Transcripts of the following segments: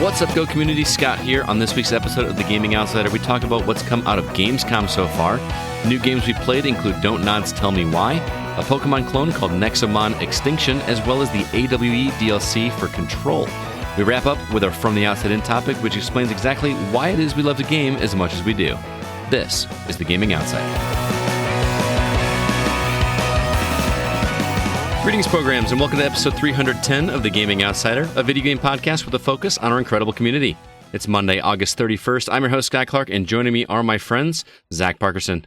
What's up, Go community? Scott here. On this week's episode of The Gaming Outsider, we talk about what's come out of Gamescom so far. New games we played include Don't Nods Tell Me Why, a Pokemon clone called Nexomon Extinction, as well as the AWE DLC for Control. We wrap up with our From the Outside In topic, which explains exactly why it is we love the game as much as we do. This is The Gaming Outsider. Greetings, programs, and welcome to episode 310 of The Gaming Outsider, a video game podcast with a focus on our incredible community. It's Monday, August 31st. I'm your host, Scott Clark, and joining me are my friends, Zach Parkerson.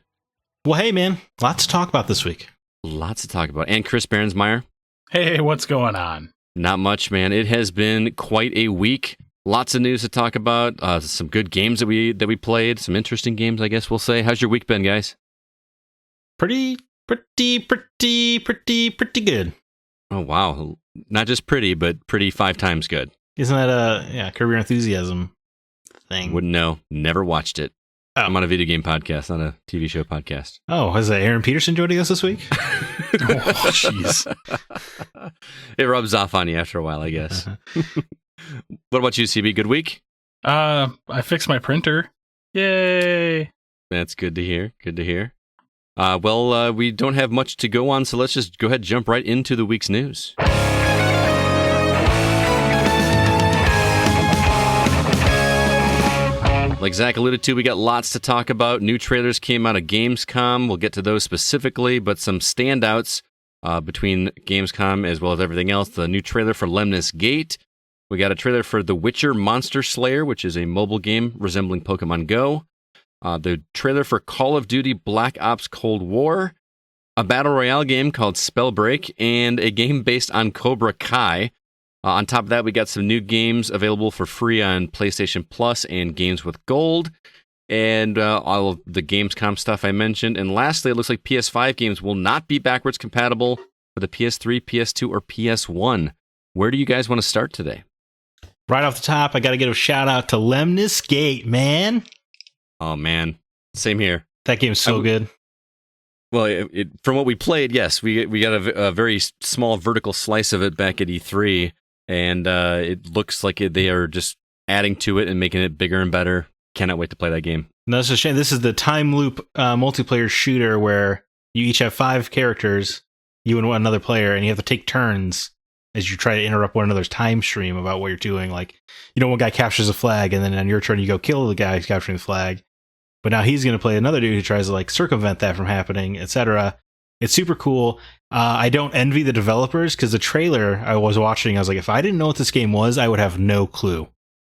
Well, hey, man. Lots to talk about this week. Lots to talk about. And Chris Behrensmeyer. Hey, what's going on? Not much, man. It has been quite a week. Lots of news to talk about. Some good games that we played. Some interesting games, I guess we'll say. How's your week been, guys? Pretty good. Oh, wow. Not just pretty, but pretty 5 times good. Isn't that a Curb Your Enthusiasm thing? Wouldn't know. Never watched it. Oh. I'm on a video game podcast, not a TV show podcast. Oh, is that Aaron Peterson joining us this week? Oh, jeez. It rubs off on you after a while, I guess. What about you, CB? Good week? I fixed my printer. Yay! That's good to hear. Good to hear. We don't have much to go on, so let's just go ahead and jump right into the week's news. Like Zach alluded to, we got lots to talk about. New trailers came out of Gamescom. We'll get to those specifically, but some standouts between Gamescom as well as everything else. The new trailer for Lemnis Gate. We got a trailer for The Witcher Monster Slayer, which is a mobile game resembling Pokemon Go. The trailer for Call of Duty Black Ops Cold War, a battle royale game called Spellbreak, and a game based on Cobra Kai. On top of that, we got some new games available for free on PlayStation Plus and Games with Gold, and all of the Gamescom stuff I mentioned. And lastly, it looks like PS5 games will not be backwards compatible for the PS3, PS2, or PS1. Where do you guys want to start today? Right off the top, I got to give a shout out to Lemnis Gate, man. Oh, man. Same here. That game's so good. Well, from what we played, yes, we got a very small vertical slice of it back at E3, and it looks like they are just adding to it and making it bigger and better. Cannot wait to play that game. No, it's a shame. This is the time loop multiplayer shooter where you each have 5 characters, you and another player, and you have to take turns as you try to interrupt one another's time stream about what you're doing. Like, one guy captures a flag, and then on your turn, you go kill the guy who's capturing the flag. But now he's going to play another dude who tries to circumvent that from happening, etc. It's super cool. I don't envy the developers because the trailer I was watching, I was like, if I didn't know what this game was, I would have no clue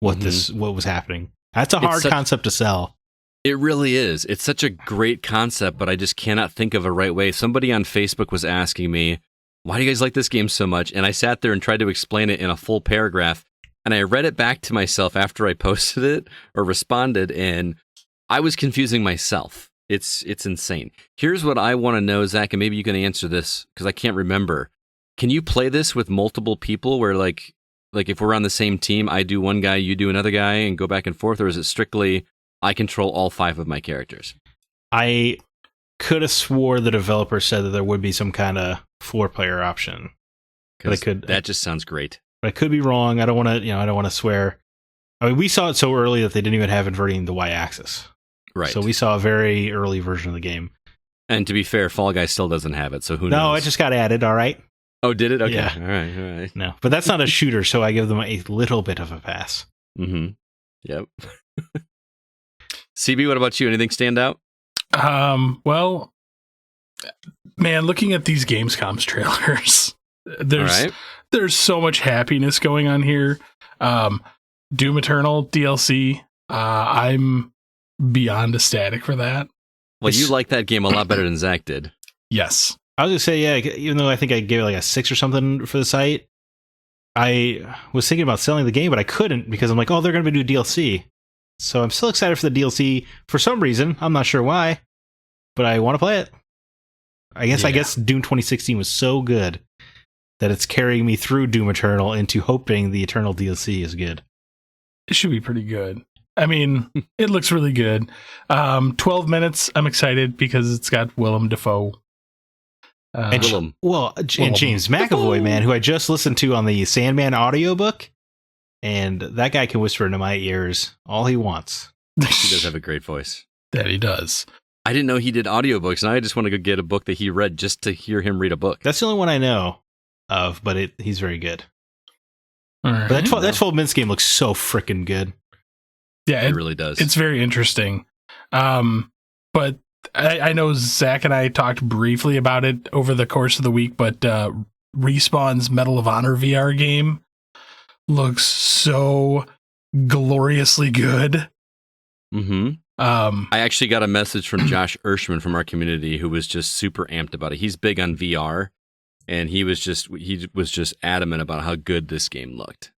what was happening. That's a hard concept to sell. It really is. It's such a great concept, but I just cannot think of a right way. Somebody on Facebook was asking me, why do you guys like this game so much? And I sat there and tried to explain it in a full paragraph, and I read it back to myself after I posted it or responded, and I was confusing myself. It's insane. Here's what I want to know, Zach, and maybe you can answer this because I can't remember. Can you play this with multiple people where like if we're on the same team, I do one guy, you do another guy, and go back and forth, or is it strictly I control all 5 of my characters? I could have swore the developer said that there would be some kind of 4-player option. That just sounds great. But I could be wrong. I don't want to, I don't want to swear. I mean, we saw it so early that they didn't even have inverting the Y-axis. Right. So we saw a very early version of the game. And to be fair, Fall Guy still doesn't have it, so who knows? No, it just got added, all right? Oh, did it? Okay. Yeah. All right. No, but that's not a shooter, so I give them a little bit of a pass. Mm-hmm. Yep. CB, what about you? Anything stand out? Well, man, looking at these Gamescom's trailers, there's so much happiness going on here. Doom Eternal DLC, I'm beyond ecstatic for that. Well, you like that game a lot better than Zach did. Yes. I was going to say, yeah, even though I think I gave it a 6 or something for the site, I was thinking about selling the game, but I couldn't because I'm like, oh, they're going to do DLC. So I'm still excited for the DLC for some reason. I'm not sure why, but I want to play it. I guess Doom 2016 was so good that it's carrying me through Doom Eternal into hoping the Eternal DLC is good. It should be pretty good. I mean, it looks really good. 12 minutes. I'm excited because it's got Willem Dafoe. And James McAvoy, man, who I just listened to on the Sandman audiobook. and that guy can whisper into my ears all he wants. He does have a great voice. That he does. I didn't know he did audiobooks, and I just want to go get a book that he read just to hear him read a book. That's the only one I know of, but he's very good. All right. But that 12 minutes game looks so freaking good. Yeah, It really does. It's very interesting. But I know Zach and I talked briefly about it over the course of the week, but Respawn's Medal of Honor VR game looks so gloriously good. Mm-hmm. I actually got a message from Josh Ershman from our community who was just super amped about it. He's big on VR, and he was just adamant about how good this game looked.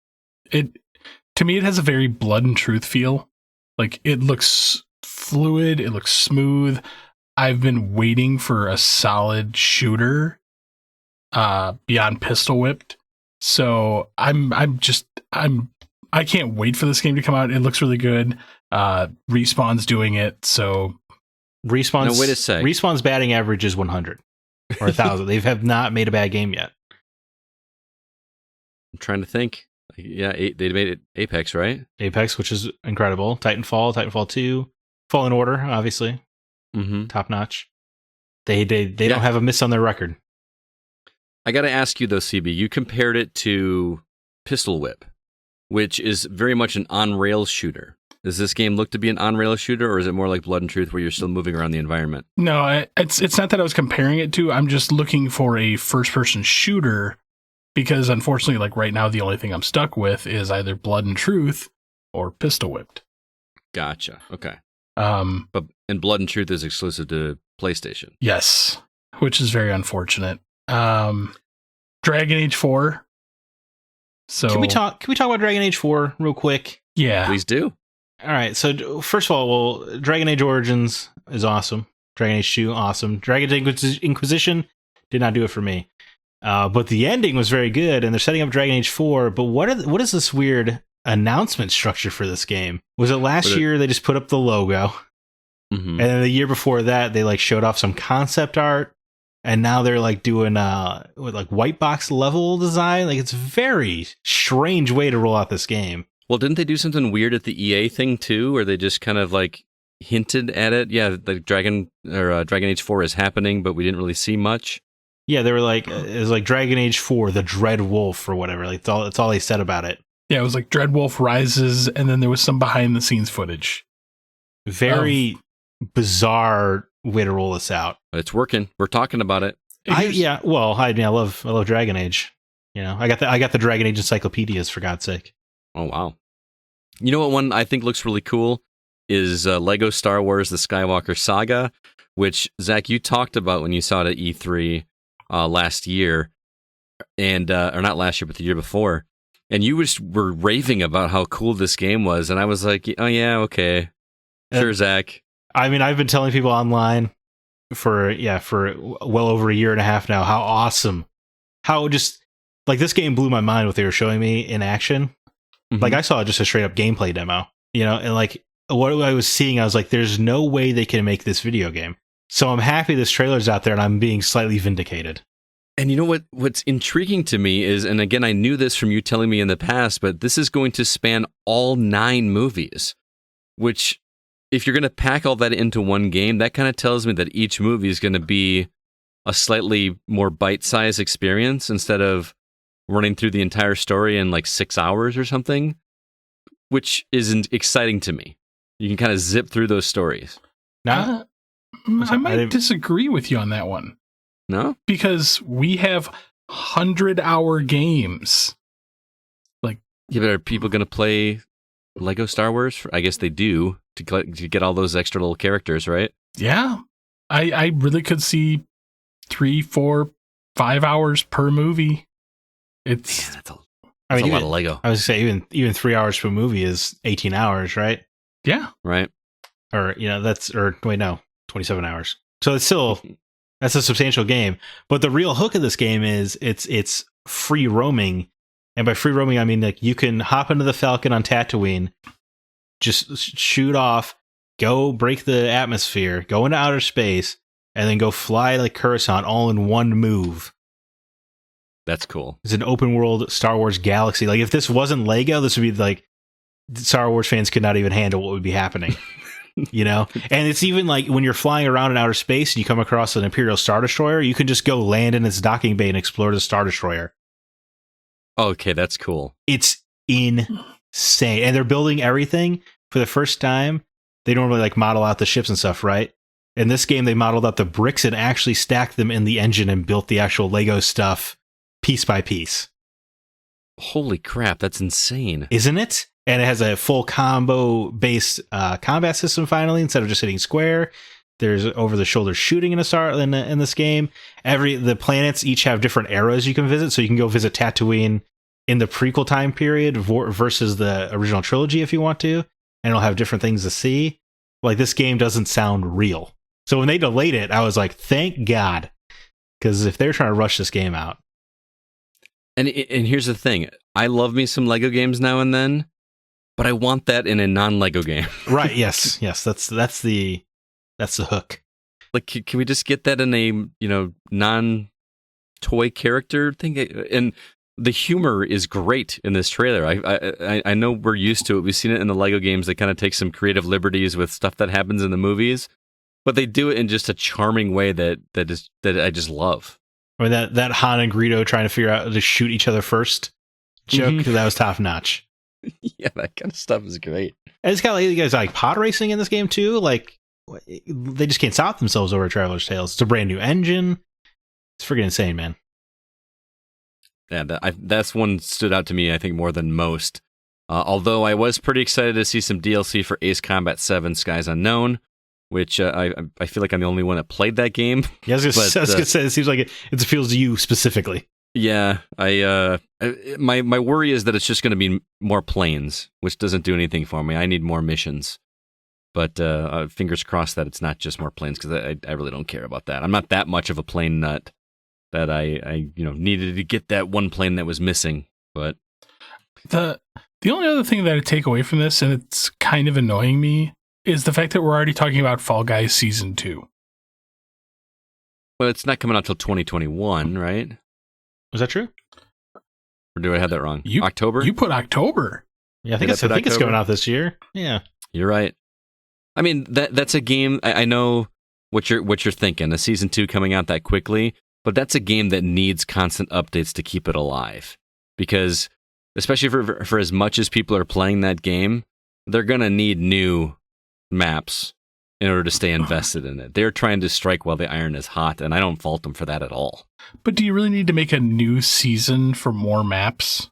To me, it has a very Blood and Truth feel. Like, it looks fluid, it looks smooth. I've been waiting for a solid shooter beyond Pistol Whipped. So I can't wait for this game to come out. It looks really good. Respawn's doing it, so Respawn's, no, wait a sec. Respawn's batting average is 100 or 1,000. They have not made a bad game yet. I'm trying to think. Yeah, they made it Apex, right? Apex, which is incredible. Titanfall 2, Fallen Order, obviously, top notch. They don't have a miss on their record. I got to ask you though, CB. You compared it to Pistol Whip, which is very much an on-rails shooter. Does this game look to be an on-rails shooter, or is it more like Blood and Truth, where you're still moving around the environment? No, it's not that I was comparing it to. I'm just looking for a first-person shooter, because unfortunately, like right now, the only thing I'm stuck with is either Blood and Truth or Pistol Whipped. Gotcha. Okay. And Blood and Truth is exclusive to PlayStation. Yes, which is very unfortunate. Dragon Age 4. So Can we talk about Dragon Age 4 real quick? Yeah. Please do. All right. So first of all, Dragon Age Origins is awesome. Dragon Age 2, awesome. Dragon Age Inquisition did not do it for me. But the ending was very good, and they're setting up Dragon Age 4. But what is this weird announcement structure for this game? Was it last year they just put up the logo? Mm-hmm. And then the year before that, they like showed off some concept art, and now they're like doing with like white box level design. Like, it's a very strange way to roll out this game. Well, didn't they do something weird at the EA thing too, where they just kind of like hinted at it? Yeah, the Dragon Age 4 is happening, but we didn't really see much. Yeah, they were like, it was like Dragon Age 4, the Dread Wolf or whatever. Like, that's all they said about it. Yeah, it was like Dread Wolf Rises, and then there was some behind the scenes footage. Very bizarre way to roll this out. But it's working. We're talking about it. I love Dragon Age. You know, I got the Dragon Age encyclopedias, for God's sake. Oh, wow. You know what one I think looks really cool is Lego Star Wars The Skywalker Saga, which, Zach, you talked about when you saw it at E3 last year, and or not last year, but the year before. And you were raving about how cool this game was, and I was like, oh, yeah, okay. Sure, Zach. I mean, I've been telling people online for well over a year and a half now how awesome, how just, like, this game blew my mind what they were showing me in action. Mm-hmm. Like, I saw just a straight up gameplay demo, you know, and like what I was seeing, I was like, there's no way they can make this video game. So I'm happy this trailer's out there and I'm being slightly vindicated. And you know what's intriguing to me is, and again, I knew this from you telling me in the past, but this is going to span all 9 movies, which, if you're going to pack all that into one game, that kind of tells me that each movie is going to be a slightly more bite-sized experience instead of running through the entire story in like 6 hours or something, which isn't exciting to me. You can kind of zip through those stories. I might disagree with you on that one. No? Because we have 100-hour games. Like, yeah, but are people going to play Lego Star Wars? I guess they do, to get all those extra little characters, right? Yeah. I really could see 3, 4, 5 hours per movie. It's that's a lot of Lego. I was going to say, even 3 hours per movie is 18 hours, right? Yeah. Right. Or, you know, 27 hours. So it's still, that's a substantial game. But the real hook of this game is it's free roaming. And by free roaming, I mean, like, you can hop into the Falcon on Tatooine, just shoot off, go break the atmosphere, go into outer space, and then go fly like Coruscant all in one move. That's cool. It's an open world Star Wars galaxy. Like if this wasn't Lego, this would be like Star Wars fans could not even handle what would be happening. You know? And it's even like when you're flying around in outer space and you come across an Imperial Star Destroyer, you can just go land in its docking bay and explore the Star Destroyer. Okay, that's cool. It's insane. And they're building everything for the first time. They normally like model out the ships and stuff, right? In this game, they modeled out the bricks and actually stacked them in the engine and built the actual Lego stuff piece by piece. Holy crap, that's insane. Isn't it? And it has a full combo-based combat system finally, instead of just hitting square. There's over-the-shoulder shooting in this game. The planets each have different eras you can visit, so you can go visit Tatooine in the prequel time period versus the original trilogy if you want to, and it'll have different things to see. Like, this game doesn't sound real. So when they delayed it, I was like, thank God. Because if they're trying to rush this game out. And here's the thing. I love me some Lego games now and then, but I want that in a non-Lego game. Right, yes. That's the hook. Like, can we just get that in a, non-toy character thing? And the humor is great in this trailer. I know we're used to it. We've seen it in the Lego games. They kind of take some creative liberties with stuff that happens in the movies, but they do it in just a charming way that I just love. I mean, that Han and Greedo trying to figure out to shoot each other first joke, that was top notch. Yeah, that kind of stuff is great. And it's kind of like, you guys like pod racing in this game too. Like, they just can't stop themselves over Traveler's Tales. It's a brand new engine. It's freaking insane, man. Yeah, that's one stood out to me, I think, more than most. Although I was pretty excited to see some DLC for Ace Combat 7 Skies Unknown, which I feel like I'm the only one that played that game. Yeah, I was going to say, it seems like it appeals to you specifically. Yeah, my worry is that it's just going to be more planes, which doesn't do anything for me. I need more missions. But fingers crossed that it's not just more planes, because I really don't care about that. I'm not that much of a plane nut that I needed to get that one plane that was missing. But the only other thing that I take away from this, and it's kind of annoying me, is the fact that we're already talking about Fall Guys Season 2. Well, it's not coming out till 2021, right? Was that true? Or do I have that wrong? October? You put October. Yeah, I think it's coming out this year. Yeah. You're right. I mean, that's a game. I know what you're thinking. A Season 2 coming out that quickly, but that's a game that needs constant updates to keep it alive. Because, especially for as much as people are playing that game, they're going to need new maps in order to stay invested in it. They're trying to strike while the iron is hot, and I don't fault them for that at all. But do you really need to make a new season for more maps?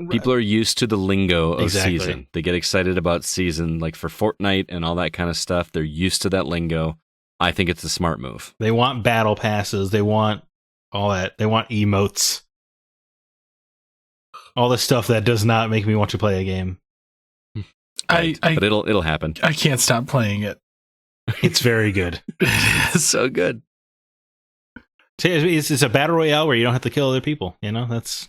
People are used to the lingo of Exactly. season. They get excited about season, like for Fortnite and all that kind of stuff. They're used to that lingo. I think it's a smart move. They want battle passes. They want all that. They want emotes. All the stuff that does not make me want to play a game. Right. But it'll happen. I can't stop playing it. It's very good. It's so good. It's a battle royale where you don't have to kill other people. That's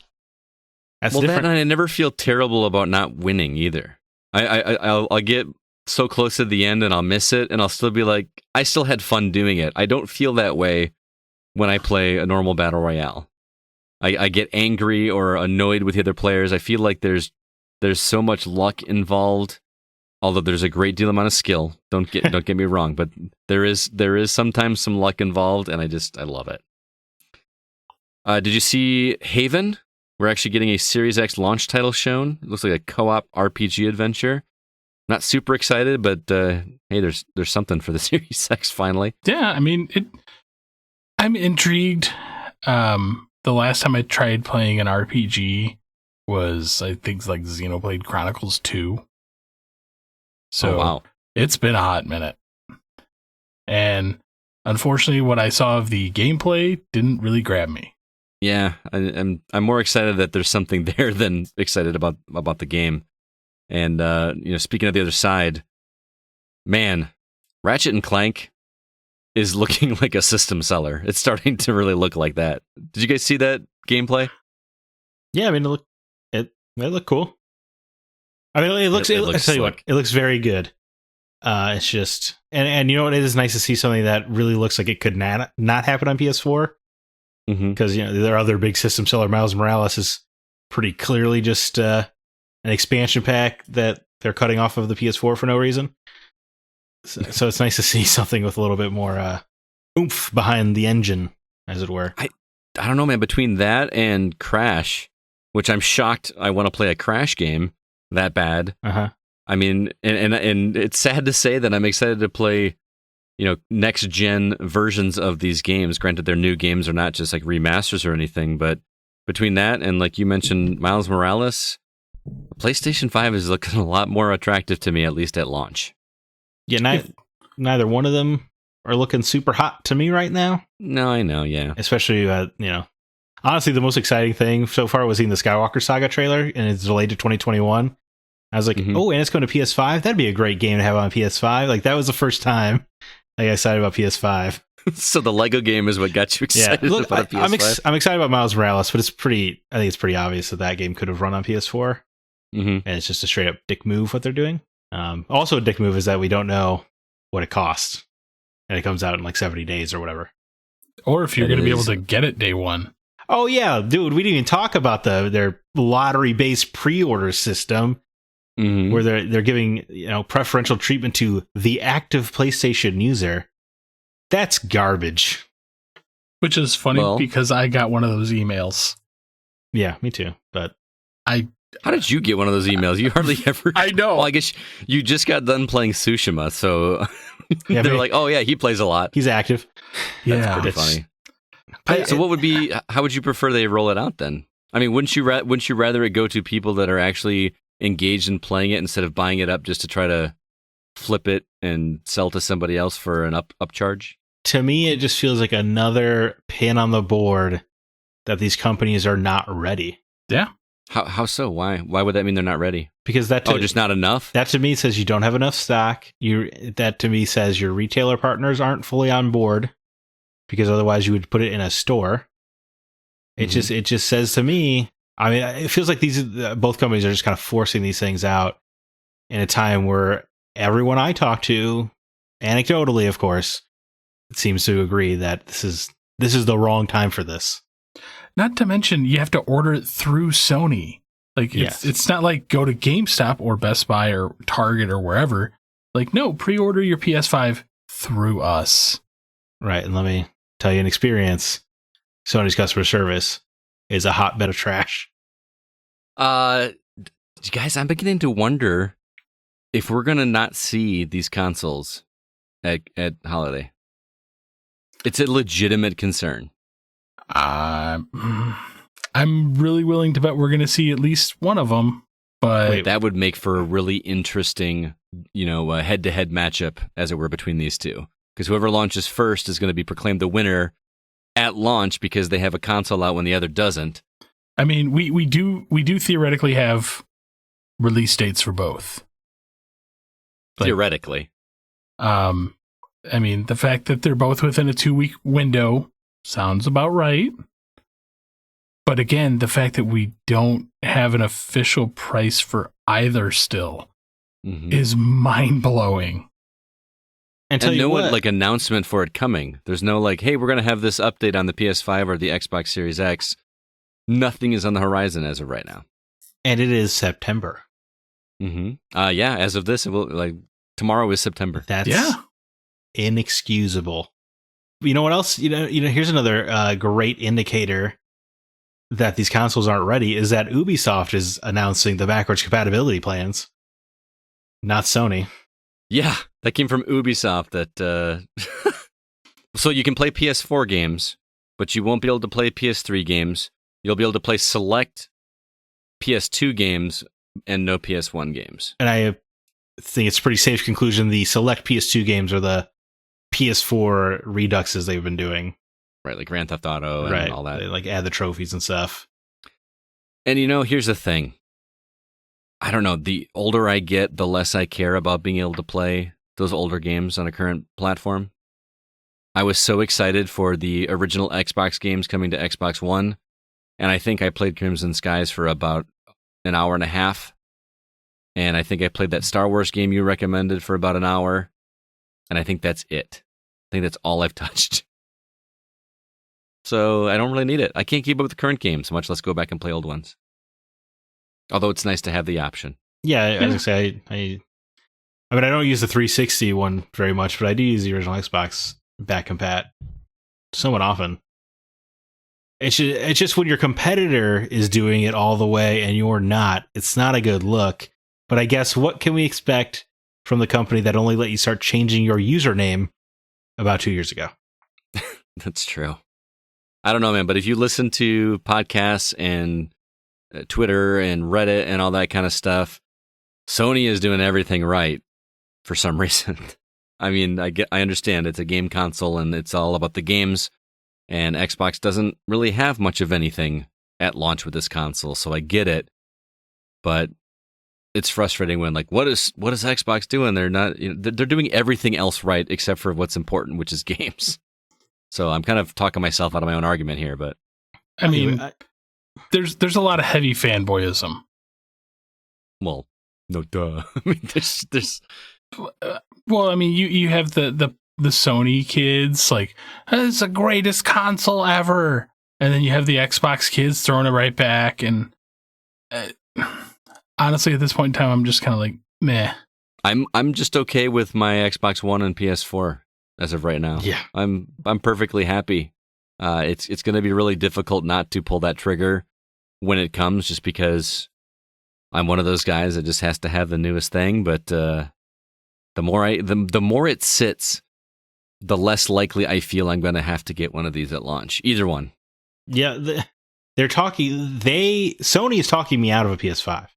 well, different. that I never feel terrible about not winning either. I'll get so close to the end and I'll miss it, and I'll still be like, I still had fun doing it. I don't feel that way when I play a normal battle royale. I get angry or annoyed with the other players. I feel like there's so much luck involved. Although there's a great deal amount of skill. Don't get me wrong, but there is sometimes some luck involved, and I love it. Did you see Haven? We're actually getting a Series X launch title shown. It looks like a co-op RPG adventure. Not super excited, but hey, there's something for the Series X finally. Yeah, I mean, I'm intrigued. The last time I tried playing an RPG was, I think, like Xenoblade Chronicles 2. So wow. It's been a hot minute. And unfortunately, what I saw of the gameplay didn't really grab me. Yeah, I'm more excited that there's something there than excited about the game. And speaking of the other side, man, Ratchet and Clank is looking like a system seller. It's starting to really look like that. Did you guys see that gameplay? Yeah, I mean, it looked cool. I mean, it looks. I tell you what, it looks very good. It's just, and you know what? It is nice to see something that really looks like it could not happen on PS4. because their other big system seller, Miles Morales, is pretty clearly just an expansion pack that they're cutting off of the PS4 for no reason. So it's nice to see something with a little bit more oomph behind the engine, as it were. I don't know, man. Between that and Crash, which I'm shocked I want to play a Crash game that bad. I mean, and it's sad to say that I'm excited to play, next gen versions of these games. Granted, they're new games, are not just like remasters or anything. But between that and, like you mentioned, Miles Morales, PlayStation 5 is looking a lot more attractive to me, at least at launch. Yeah, neither one of them are looking super hot to me right now. No, I know, yeah. Especially, honestly, the most exciting thing so far was seeing the Skywalker Saga trailer, and it's delayed to 2021. I was like, oh, and it's going to PS5? That'd be a great game to have on PS5. Like, that was the first time I got excited about PS5. So the Lego game is what got you excited Look, about a PS5? I'm excited about Miles Morales, but I think it's pretty obvious that game could have run on PS4. And it's just a straight up dick move what they're doing. Also a dick move is that we don't know what it costs. And it comes out in like 70 days or whatever. Or if you're going to be able to get it day one. Oh, yeah, dude, we didn't even talk about their lottery-based pre-order system where they're giving preferential treatment to the active PlayStation user. That's garbage. Which is funny because I got one of those emails. Yeah, me too. But how did you get one of those emails? You hardly ever. I know. Well, I guess you just got done playing Tsushima, so they're like, "Oh yeah, he plays a lot. He's active." That's pretty funny. So, how would you prefer they roll it out then? I mean, wouldn't you rather it go to people that are actually engaged in playing it instead of buying it up just to try to flip it and sell to somebody else for an upcharge? To me, it just feels like another pin on the board that these companies are not ready. Yeah. How so? Why would that mean they're not ready? Because just not enough? That to me says you don't have enough stock. That to me says your retailer partners aren't fully on board, because otherwise you would put it in a store. It just says to me, I mean, it feels like both companies are just kind of forcing these things out in a time where everyone I talk to, anecdotally, of course, seems to agree that this is the wrong time for this. Not to mention, you have to order it through Sony. Like, it's not like go to GameStop or Best Buy or Target or wherever. Like, no, pre-order your PS5 through us. Right, and let me tell you an experience. Sony's customer service is a hotbed of trash. Guys, I'm beginning to wonder if we're going to not see these consoles at holiday. It's a legitimate concern. I'm really willing to bet we're going to see at least one of them, but that would make for a really interesting, head-to-head matchup, as it were, between these two. Because whoever launches first is going to be proclaimed the winner at launch because they have a console out when the other doesn't. I mean, we do theoretically have release dates for both. Theoretically. I mean, the fact that they're both within a 2-week window sounds about right. But again, the fact that we don't have an official price for either still is mind-blowing. And no one announcement for it coming. There's no hey, we're going to have this update on the PS5 or the Xbox Series X. Nothing is on the horizon as of right now. And it is September. Yeah, as of this, it will, tomorrow is September. That's inexcusable. You know what else? Here's another great indicator that these consoles aren't ready is that Ubisoft is announcing the backwards compatibility plans. Not Sony. Yeah, that came from Ubisoft. That so you can play PS4 games, but you won't be able to play PS3 games. You'll be able to play select PS2 games and no PS1 games. And I think it's a pretty safe conclusion the select PS2 games are the PS4 reduxes they've been doing. Right, like Grand Theft Auto and all that. They add the trophies and stuff. And here's the thing. I don't know, the older I get, the less I care about being able to play those older games on a current platform. I was so excited for the original Xbox games coming to Xbox One, and I think I played Crimson Skies for about an hour and a half, and I think I played that Star Wars game you recommended for about an hour, and I think that's it. I think that's all I've touched. So I don't really need it. I can't keep up with the current games, much less go back and play old ones. Although it's nice to have the option. Yeah, I was gonna say I mean I don't use the 360 one very much, but I do use the original Xbox back compat somewhat often. It's just when your competitor is doing it all the way and you're not, it's not a good look. But I guess what can we expect from the company that only let you start changing your username about 2 years ago? That's true. I don't know, man, but if you listen to podcasts and Twitter and Reddit and all that kind of stuff, Sony is doing everything right for some reason. I mean, I understand it's a game console and it's all about the games, and Xbox doesn't really have much of anything at launch with this console, so I get it. But it's frustrating when, like, what is Xbox doing? They're not, they're doing everything else right except for what's important, which is games. So I'm kind of talking myself out of my own argument here, but I mean, there's a lot of heavy fanboyism. Well, no duh. I mean, there's Well, I mean, you have the Sony kids like, it's the greatest console ever, and then you have the Xbox kids throwing it right back. And honestly, at this point in time, I'm just kind of like, meh. I'm just okay with my Xbox One and PS4 as of right now. Yeah, I'm perfectly happy. It's going to be really difficult not to pull that trigger when it comes, just because I'm one of those guys that just has to have the newest thing. But the more it sits, the less likely I feel I'm going to have to get one of these at launch. Either one. Yeah, Sony is talking me out of a PS5.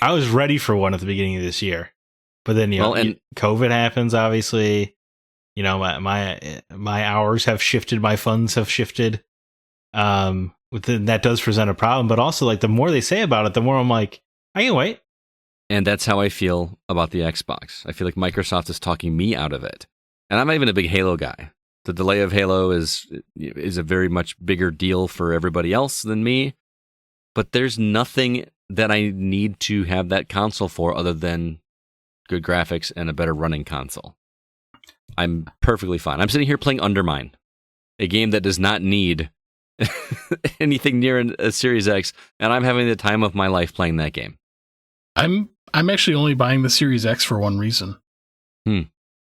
I was ready for one at the beginning of this year, but then COVID happens. Obviously, my hours have shifted, my funds have shifted. That does present a problem, but also, like, the more they say about it, the more I'm like, I can wait. And that's how I feel about the Xbox. I feel like Microsoft is talking me out of it. And I'm not even a big Halo guy. The delay of Halo is a very much bigger deal for everybody else than me. But there's nothing that I need to have that console for other than good graphics and a better running console. I'm perfectly fine. I'm sitting here playing Undermine, a game that does not need anything near a Series X, and I'm having the time of my life playing that game. I'm actually only buying the Series X for one reason.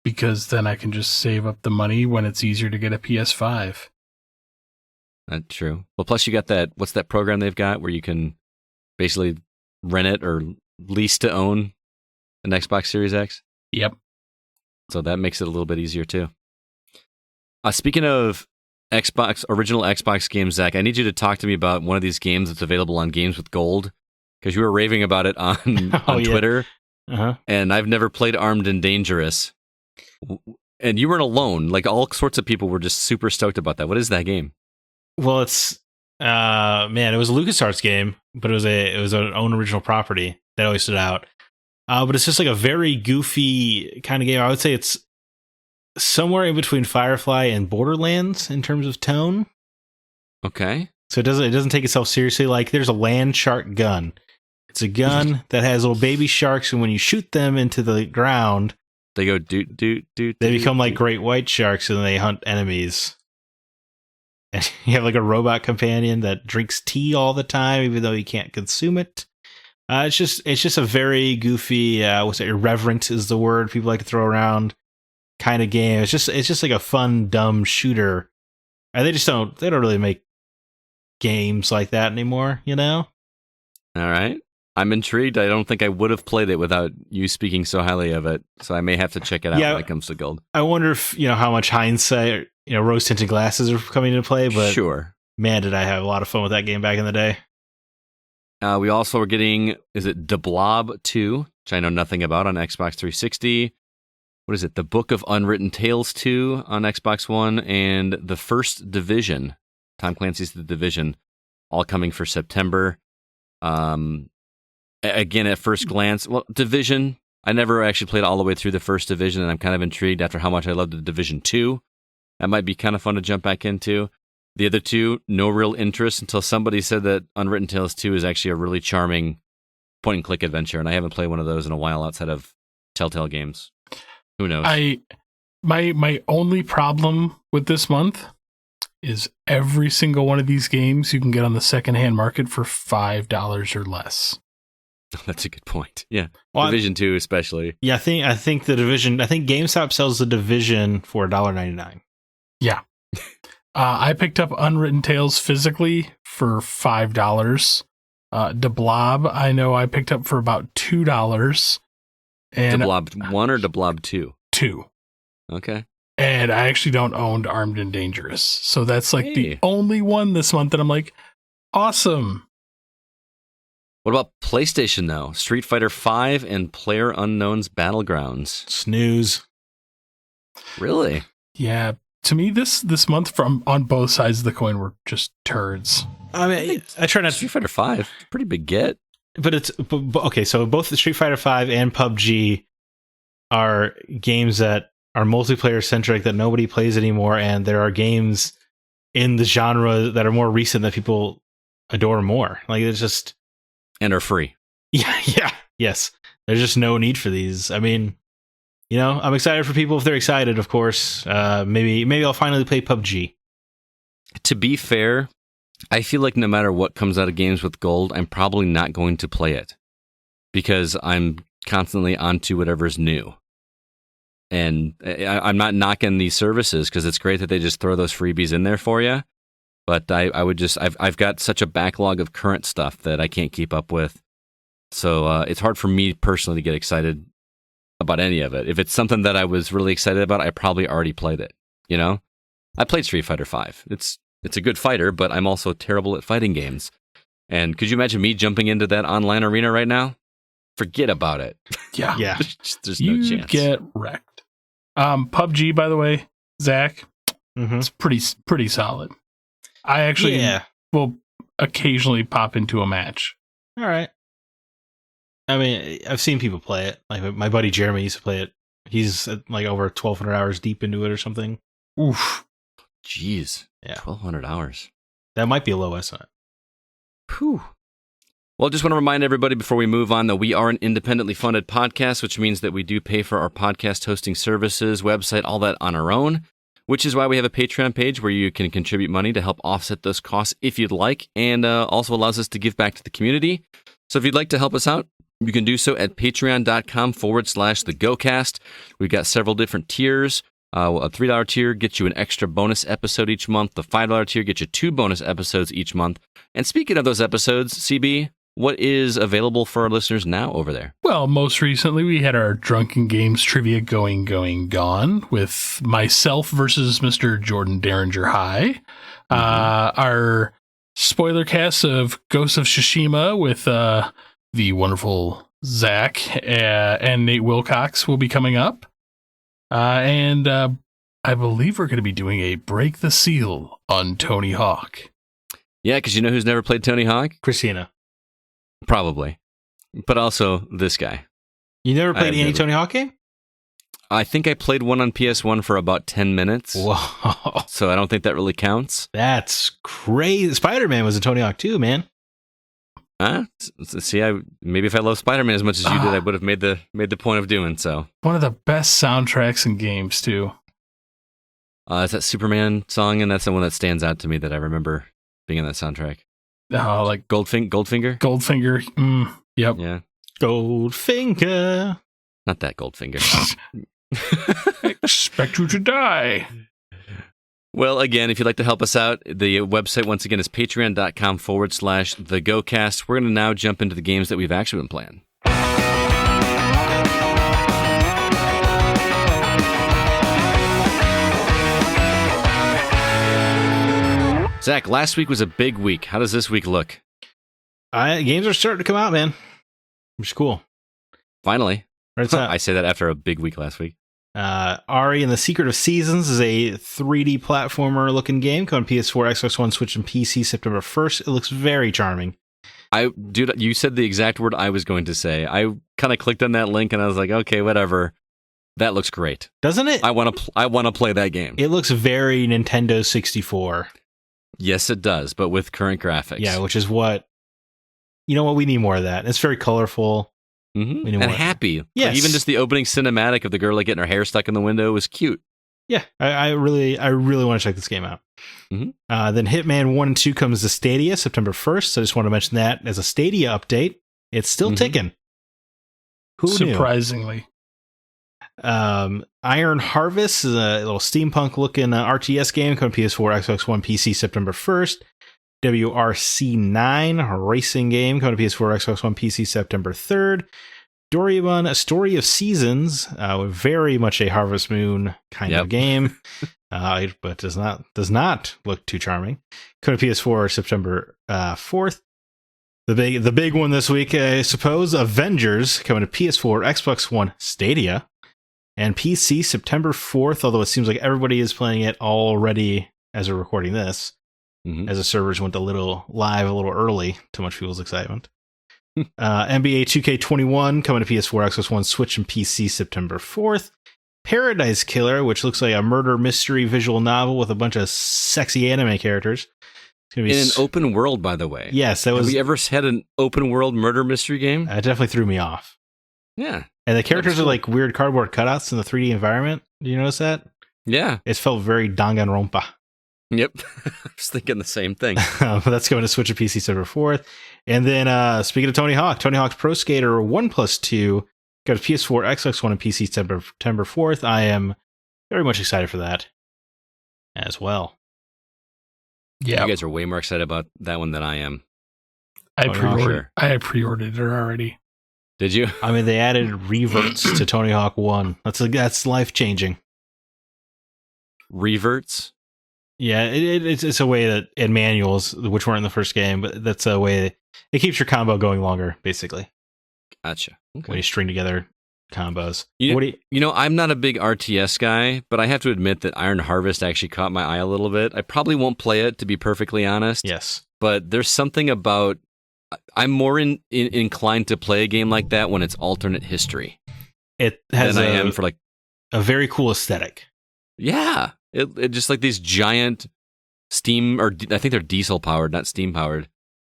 Because then I can just save up the money when it's easier to get a PS5. That's true. Well, plus you got what's that program they've got where you can basically rent it or lease to own an Xbox Series X? Yep. So that makes it a little bit easier too. Speaking of original Xbox games, Zach, I need you to talk to me about one of these games that's available on Games with Gold, because you were raving about it on Twitter. Uh-huh. And I've never played Armed and Dangerous. And you weren't alone. Like, all sorts of people were just super stoked about that. What is that game? Well, it's it was a LucasArts game, but it was an own original property that always stood out. But it's just like a very goofy kind of game. I would say it's somewhere in between Firefly and Borderlands in terms of tone. Okay. So it doesn't take itself seriously. Like, there's a land shark gun. It's a gun that has little baby sharks, and when you shoot them into the ground, they go doot doot doot. They become like great white sharks, and they hunt enemies. And you have like a robot companion that drinks tea all the time, even though he can't consume it. It's just a very goofy, irreverent is the word people like to throw around kind of game. It's just like a fun, dumb shooter. And they don't really make games like that anymore, All right. I'm intrigued. I don't think I would have played it without you speaking so highly of it. So I may have to check it out when it comes to Gold. I wonder if, how much hindsight, rose tinted glasses are coming into play, but sure. Man, did I have a lot of fun with that game back in the day. We also are getting, is it The Blob 2, which I know nothing about, on Xbox 360. What is it? The Book of Unwritten Tales 2 on Xbox One, and The First Division, Tom Clancy's The Division, all coming for September. Again, at first glance, Division, I never actually played all the way through the First Division, and I'm kind of intrigued after how much I loved the Division 2. That might be kind of fun to jump back into. The other two, no real interest until somebody said that Unwritten Tales 2 is actually a really charming point-and-click adventure, and I haven't played one of those in a while outside of Telltale games. Who knows? My only problem with this month is every single one of these games you can get on the secondhand market for $5 or less. That's a good point. Yeah. Well, Division 2 especially. Yeah, I think the Division. I think GameStop sells the Division for $1.99. Yeah. I picked up Unwritten Tales physically for $5. The Blob, I know I picked up for about $2. And The Blob 1 or The Blob 2? 2. Okay. And I actually don't own Armed and Dangerous. So that's like the Hey. only one this month that I'm like, awesome. What about PlayStation, though? Street Fighter V and PlayerUnknown's Battlegrounds. Snooze. Really? Yeah. To me, this month from on both sides of the coin were just turds. I mean, I try not to, Street Fighter V, pretty big get. but okay. So both the Street Fighter V and PUBG are games that are multiplayer centric that nobody plays anymore, and there are games in the genre that are more recent that people adore more. Like it's just And are free. yeah. Yes. There's just no need for these. I mean, you know, I'm excited for people if they're excited, of course. Maybe I'll finally play PUBG. To be fair, I feel like no matter what comes out of games with gold, I'm probably not going to play it because I'm constantly onto whatever's new. And I'm not knocking these services because it's great that they just throw those freebies in there for you. But I've got such a backlog of current stuff that I can't keep up with. So it's hard for me personally to get excited about any of it. If it's something that I was really excited about, I probably already played it. You know, I played Street Fighter V. It's a good fighter, but I'm also terrible at fighting games. And could you imagine me jumping into that online arena right now? Forget about it. Yeah. Yeah. There's no You chance. get wrecked. PUBG, by the way, Zach, Mm-hmm. it's pretty solid. I actually will occasionally pop into a match. All right. I mean, I've seen people play it. Like my buddy Jeremy used to play it. He's like over 1,200 hours deep into it or something. Oof. Jeez. Yeah. 1,200 hours. That might be a low estimate. Whew. Well, just want to remind everybody before we move on that we are an independently funded podcast, which means that we do pay for our podcast hosting services, website, all that on our own, which is why we have a Patreon page where you can contribute money to help offset those costs if you'd like, and also allows us to give back to the community. So if you'd like to help us out, you can do so at patreon.com/thegocast. We've got several different tiers. A $3 tier gets you an extra bonus episode each month. The $5 tier gets you 2 bonus episodes each month. And speaking of those episodes, CB, what is available for our listeners now over there? Well, most recently we had our Drunken Games trivia gone with myself versus Mr. Jordan Derringer High. Our spoiler cast of Ghost of Tsushima with the wonderful Zach and Nate Wilcox will be coming up. And I believe we're going to be doing a Break the Seal on Tony Hawk. Yeah, because you know who's never played Tony Hawk? Christina, Probably. But also this guy. you never played I've any never. Tony Hawk game? I think I played one on PS1 for about 10 minutes. Whoa, So I don't think that really counts. that's crazy. Spider-Man was a Tony Hawk too, man. Huh? See, maybe if I love Spider-Man as much as you did, I would have made the point of doing so. One of the best soundtracks in games, too. It's that Superman song, and that's the one that stands out to me that I remember being in that soundtrack. Like Goldfinger? Goldfinger. Yep. Yeah. Goldfinger. Not that Goldfinger. Expect you to die. Well, again, if you'd like to help us out, the website, once again, is patreon.com/thegocast. We're going to now jump into the games that we've actually been playing. Zach, last week was a big week. How does this week look? Games are starting to come out, man. Which is cool. Finally. Right, so, I say that after a big week last week. Ari and the Secret of Seasons is a 3D platformer looking game coming on PS4, Xbox One, Switch, and PC September 1st. It looks very charming. Dude, you said the exact word I was going to say. I kind of clicked on that link and I was like, okay, whatever. That looks great. Doesn't it? I want to play that game. It looks very Nintendo 64. Yes, it does, but with current graphics. Yeah, which is what, you know what, we need more of that. It's very colorful. Mm-hmm. We need And more. happy. Yes. Like, even just the opening cinematic of the girl like getting her hair stuck in the window was cute. Yeah, I really want to check this game out. Mhm. Then Hitman 1 and 2 comes to Stadia September 1st. So I just want to mention that as a Stadia update. It's still ticking. Who knew? Surprisingly. Iron Harvest is a little steampunk looking RTS game coming to PS4, Xbox One, PC September 1st. WRC9 racing game coming to PS4, Xbox One, PC September 3rd. Doraemon, A Story of Seasons, very much a Harvest Moon kind of game, but does not look too charming. Coming to PS4 September 4th. The big one this week, I suppose, Avengers, coming to PS4, Xbox One, Stadia, and PC September 4th, although it seems like everybody is playing it already as we're recording this, as the servers went live a little early, to much people's excitement. NBA 2K21 coming to PS4, Xbox One, Switch, and PC September 4th. Paradise Killer, which looks like a murder mystery visual novel with a bunch of sexy anime characters. It's gonna be in an open world, by the way. Yes, that was. Have we ever had an open world murder mystery game? It definitely threw me off. Yeah. And the characters are like weird cardboard cutouts in the 3D environment. Do you notice that? Yeah. It felt very Danganronpa. Yep. I was thinking the same thing. That's going to Switch and PC September 4th. And then speaking of Tony Hawk's Pro Skater 1+2 goes PS4, Xbox One, and PC September 4th. I am very much excited for that as well. Yeah. You guys are way more excited about that one than I am. I Tony Hawk, pre-ordered. I pre-ordered it already. Did you? I mean, they added reverts to Tony Hawk 1. That's life changing. Reverts? Yeah, it's a way that in manuals, which weren't in the first game, but that's a way it keeps your combo going longer, basically. Gotcha. Okay. When you string together combos. You know, I'm not a big RTS guy, but I have to admit that Iron Harvest actually caught my eye a little bit. I probably won't play it, to be perfectly honest. Yes. But there's something about... I'm more inclined to play a game like that when it's alternate history. It has than I am for like a very cool aesthetic. Yeah. It just like these giant steam, or I think they're diesel powered, not steam powered,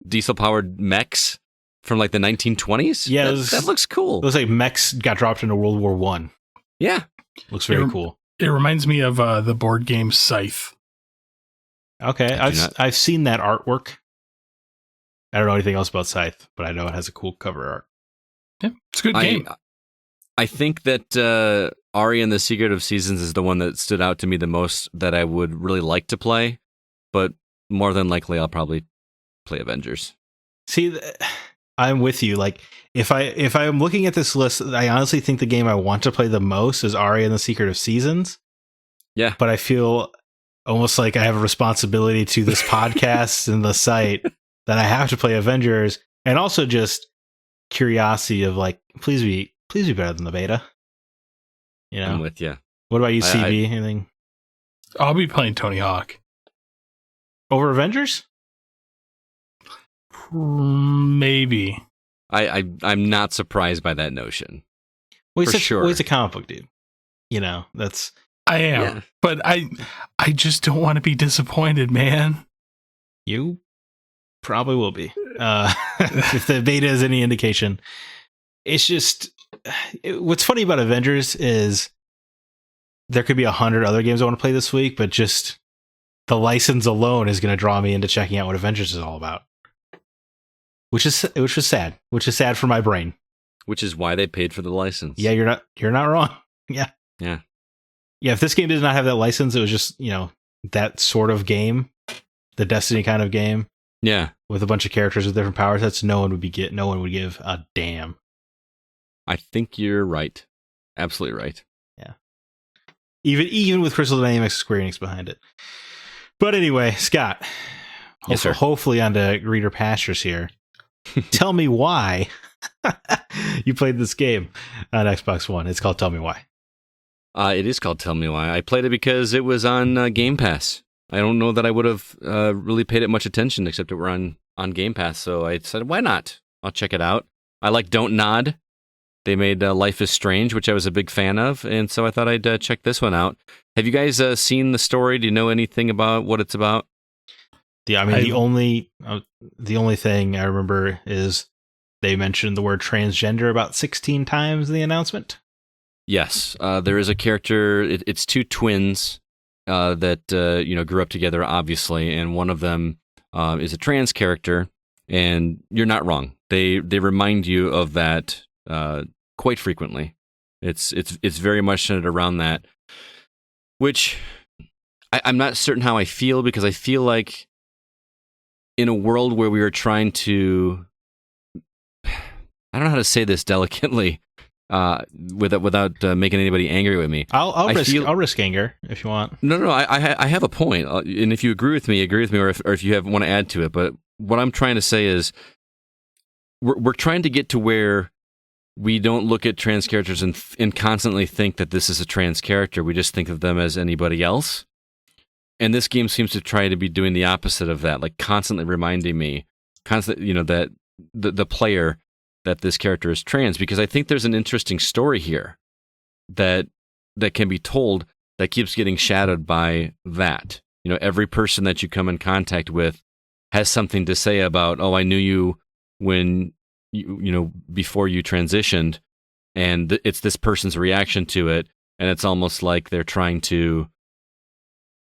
diesel powered mechs from like the 1920s. Yeah, that looks cool. It looks like mechs got dropped into World War One. Yeah, looks very cool. It reminds me of the board game Scythe. Okay, I've seen that artwork. I don't know anything else about Scythe, but I know it has a cool cover art. Yeah, it's a good game. I think that Ari and the Secret of Seasons is the one that stood out to me the most that I would really like to play, but more than likely I'll probably play Avengers. See, I'm with you. Like if I'm looking at this list, I honestly think the game I want to play the most is Ari and the Secret of Seasons. Yeah. But I feel almost like I have a responsibility to this podcast and the site that I have to play Avengers, and also just curiosity of like, please be better than the beta. You know? I'm with you. What about you, CB? Anything? I'll be playing Tony Hawk. Over Avengers? Maybe. I'm not surprised by that notion. Well, sure. He's a comic book dude. You know, that's... I am. But I just don't want to be disappointed, man. You probably will be. If the beta is any indication. It's just... what's funny about Avengers is there could be 100 other games I want to play this week, but just the license alone is going to draw me into checking out what Avengers is all about. Which is sad. Which is sad for my brain. Which is why they paid for the license. Yeah, you're not wrong. Yeah. Yeah. Yeah, if this game did not have that license, it was just, you know, that sort of game, the Destiny kind of game. Yeah. With a bunch of characters with different power sets, no one would give a damn. I think you're right. Absolutely right. Yeah. Even with Crystal Dynamics Square Enix behind it. But anyway, Scott. Yes, sir. Hopefully onto greener pastures here. Tell me why you played this game on Xbox One. It's called Tell Me Why. It is called Tell Me Why. I played it because it was on Game Pass. I don't know that I would have really paid it much attention, except it were on Game Pass. So I said, why not? I'll check it out. I like Don't Nod. They made Life is Strange, which I was a big fan of, and so I thought I'd check this one out. Have you guys seen the story? Do you know anything about what it's about? Yeah, I mean, the only thing I remember is they mentioned the word transgender about 16 times in the announcement. Yes, there is a character. It's two twins that grew up together, obviously, and one of them is a trans character. And you're not wrong. They remind you of that quite frequently. It's very much centered around that, which I'm not certain how I feel, because I feel like in a world where we are trying to, I don't know how to say this delicately, without making anybody angry with me. I'll risk anger if you want. No, I have a point, and if you agree with me, or if you want to add to it. But what I'm trying to say is, we're trying to get to where we don't look at trans characters and constantly think that this is a trans character. We just think of them as anybody else. And this game seems to try to be doing the opposite of that, like constantly reminding me, that the player, that this character is trans, because I think there's an interesting story here that can be told that keeps getting shadowed by that. Every person that you come in contact with has something to say about, oh, I knew you when before you transitioned, and it's this person's reaction to it, and it's almost like they're trying to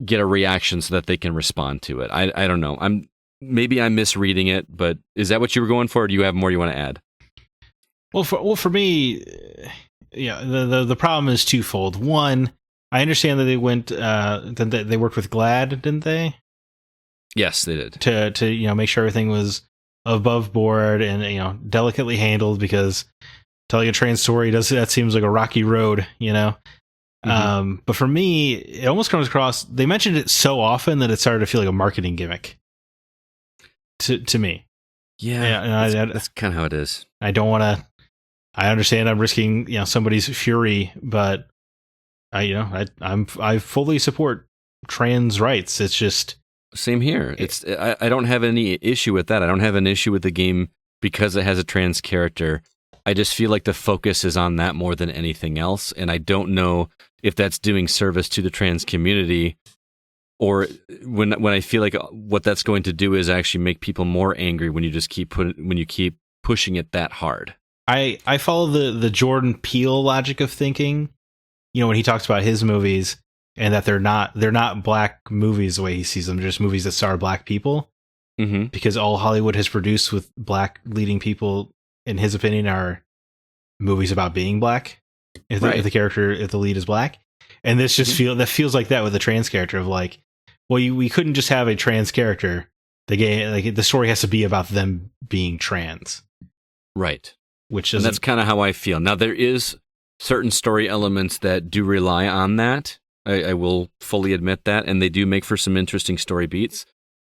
get a reaction so that they can respond to it. I don't know. Maybe I'm misreading it, but is that what you were going for, or do you have more you want to add? Well, for me, yeah, the problem is twofold. One, I understand that they went that they worked with GLAD, didn't they? Yes, they did. To make sure everything was above board and delicately handled, because telling a trans story that seems like a rocky road, Mm-hmm. But for me, it almost comes across, they mentioned it so often that it started to feel like a marketing gimmick to me. Yeah, that's kind of how it is. I don't want to. I understand I'm risking somebody's fury, but I fully support trans rights. It's just same here. I don't have any issue with that. I don't have an issue with the game because it has a trans character. I just feel like the focus is on that more than anything else, and I don't know if that's doing service to the trans community, or when I feel like what that's going to do is actually make people more angry when you just keep pushing it that hard. I follow the Jordan Peele logic of thinking, when he talks about his movies, and that they're not black movies the way he sees them, they're just movies that star black people. Mm-hmm. Because all Hollywood has produced with black leading people, in his opinion, are movies about being black. If the lead is black, and this just feels like that with a trans character of like, well, we couldn't just have a trans character. The story has to be about them being trans, right? And that's kind of how I feel. Now, there is certain story elements that do rely on that. I will fully admit that, and they do make for some interesting story beats.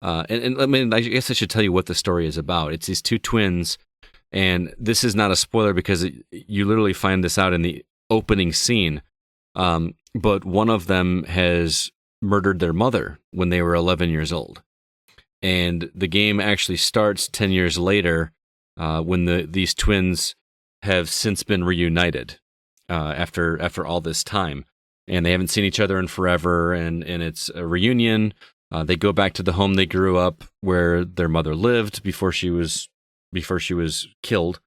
And I mean, I guess I should tell you what the story is about. It's these two twins, and this is not a spoiler because you literally find this out in the opening scene. But one of them has murdered their mother when they were 11 years old. And the game actually starts 10 years later when these twins have since been reunited after all this time. And they haven't seen each other in forever, and it's a reunion. They go back to the home they grew up, where their mother lived before she was killed.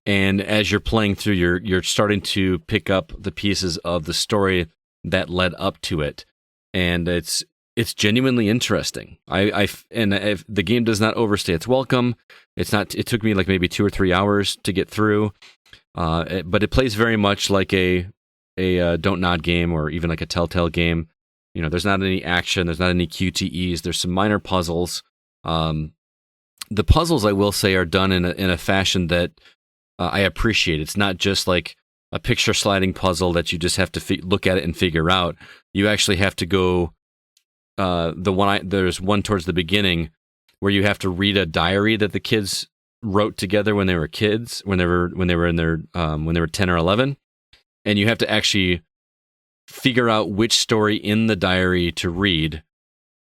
And as you're playing through, you're starting to pick up the pieces of the story that led up to it, and it's genuinely interesting. If the game does not overstay its welcome. It's not. It took me like maybe 2 or 3 hours to get through, but it plays very much like a Don't Nod game, or even like a Telltale game. There's not any action. There's not any QTEs. There's some minor puzzles. The puzzles, I will say, are done in a fashion that I appreciate. It's not just like a picture sliding puzzle that you just have to look at it and figure out. You actually have to go. There's one towards the beginning where you have to read a diary that the kids wrote together when they were kids, when they were 10 or 11, and you have to actually figure out which story in the diary to read.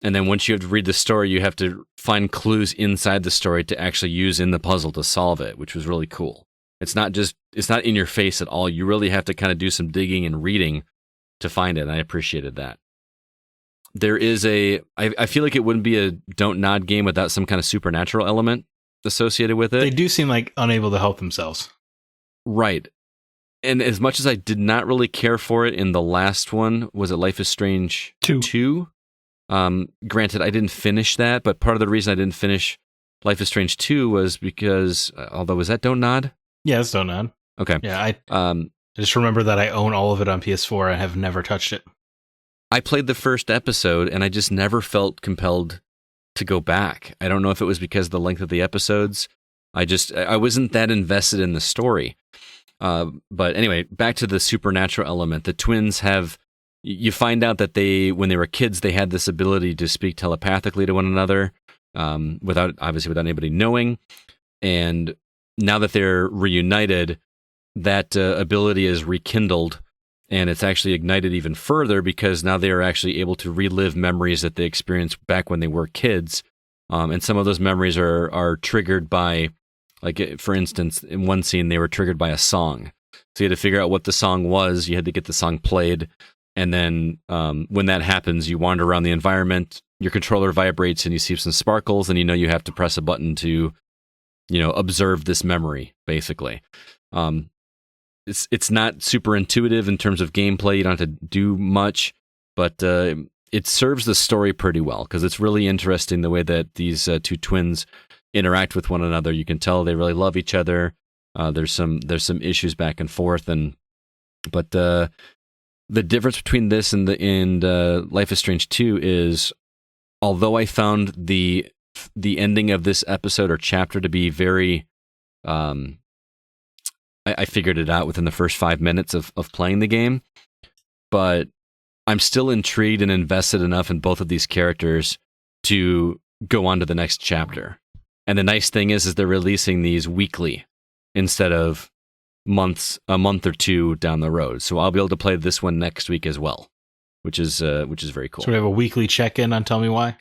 And then once you have to read the story, you have to find clues inside the story to actually use in the puzzle to solve it, which was really cool. It's not in your face at all. You really have to kind of do some digging and reading to find it. And I appreciated that. There is I feel like it wouldn't be a Don't Nod game without some kind of supernatural element associated with it. They do seem like unable to help themselves. Right. And as much as I did not really care for it in the last one, was it Life is Strange 2? Granted, I didn't finish that, but part of the reason I didn't finish Life is Strange 2 was because, although, was that Don't Nod? Yeah, it's Don't Nod. Okay. Yeah, I just remember that I own all of it on PS4 and have never touched it. I played the first episode, and I just never felt compelled to go back. I don't know if it was because of the length of the episodes. I wasn't that invested in the story. But anyway, back to the supernatural element. The twins you find out that when they were kids, they had this ability to speak telepathically to one another, without anybody knowing. And now that they're reunited, that ability is rekindled, and it's actually ignited even further because now they are actually able to relive memories that they experienced back when they were kids. And some of those memories are triggered by, like, for instance, in one scene, they were triggered by a song. So you had to figure out what the song was. You had to get the song played. And then when that happens, you wander around the environment, your controller vibrates, and you see some sparkles, and you have to press a button to, observe this memory, basically. It's not super intuitive in terms of gameplay. You don't have to do much, but it serves the story pretty well because it's really interesting the way that these two twins interact with one another. You can tell they really love each other. There's some issues back and forth, but the difference between this and Life is Strange 2 is, although I found the ending of this episode or chapter to be very, I figured it out within the first 5 minutes of playing the game, but I'm still intrigued and invested enough in both of these characters to go on to the next chapter. And the nice thing is they're releasing these weekly instead of a month or two down the road. So I'll be able to play this one next week as well, which is very cool. So we have a weekly check-in on Tell Me Why?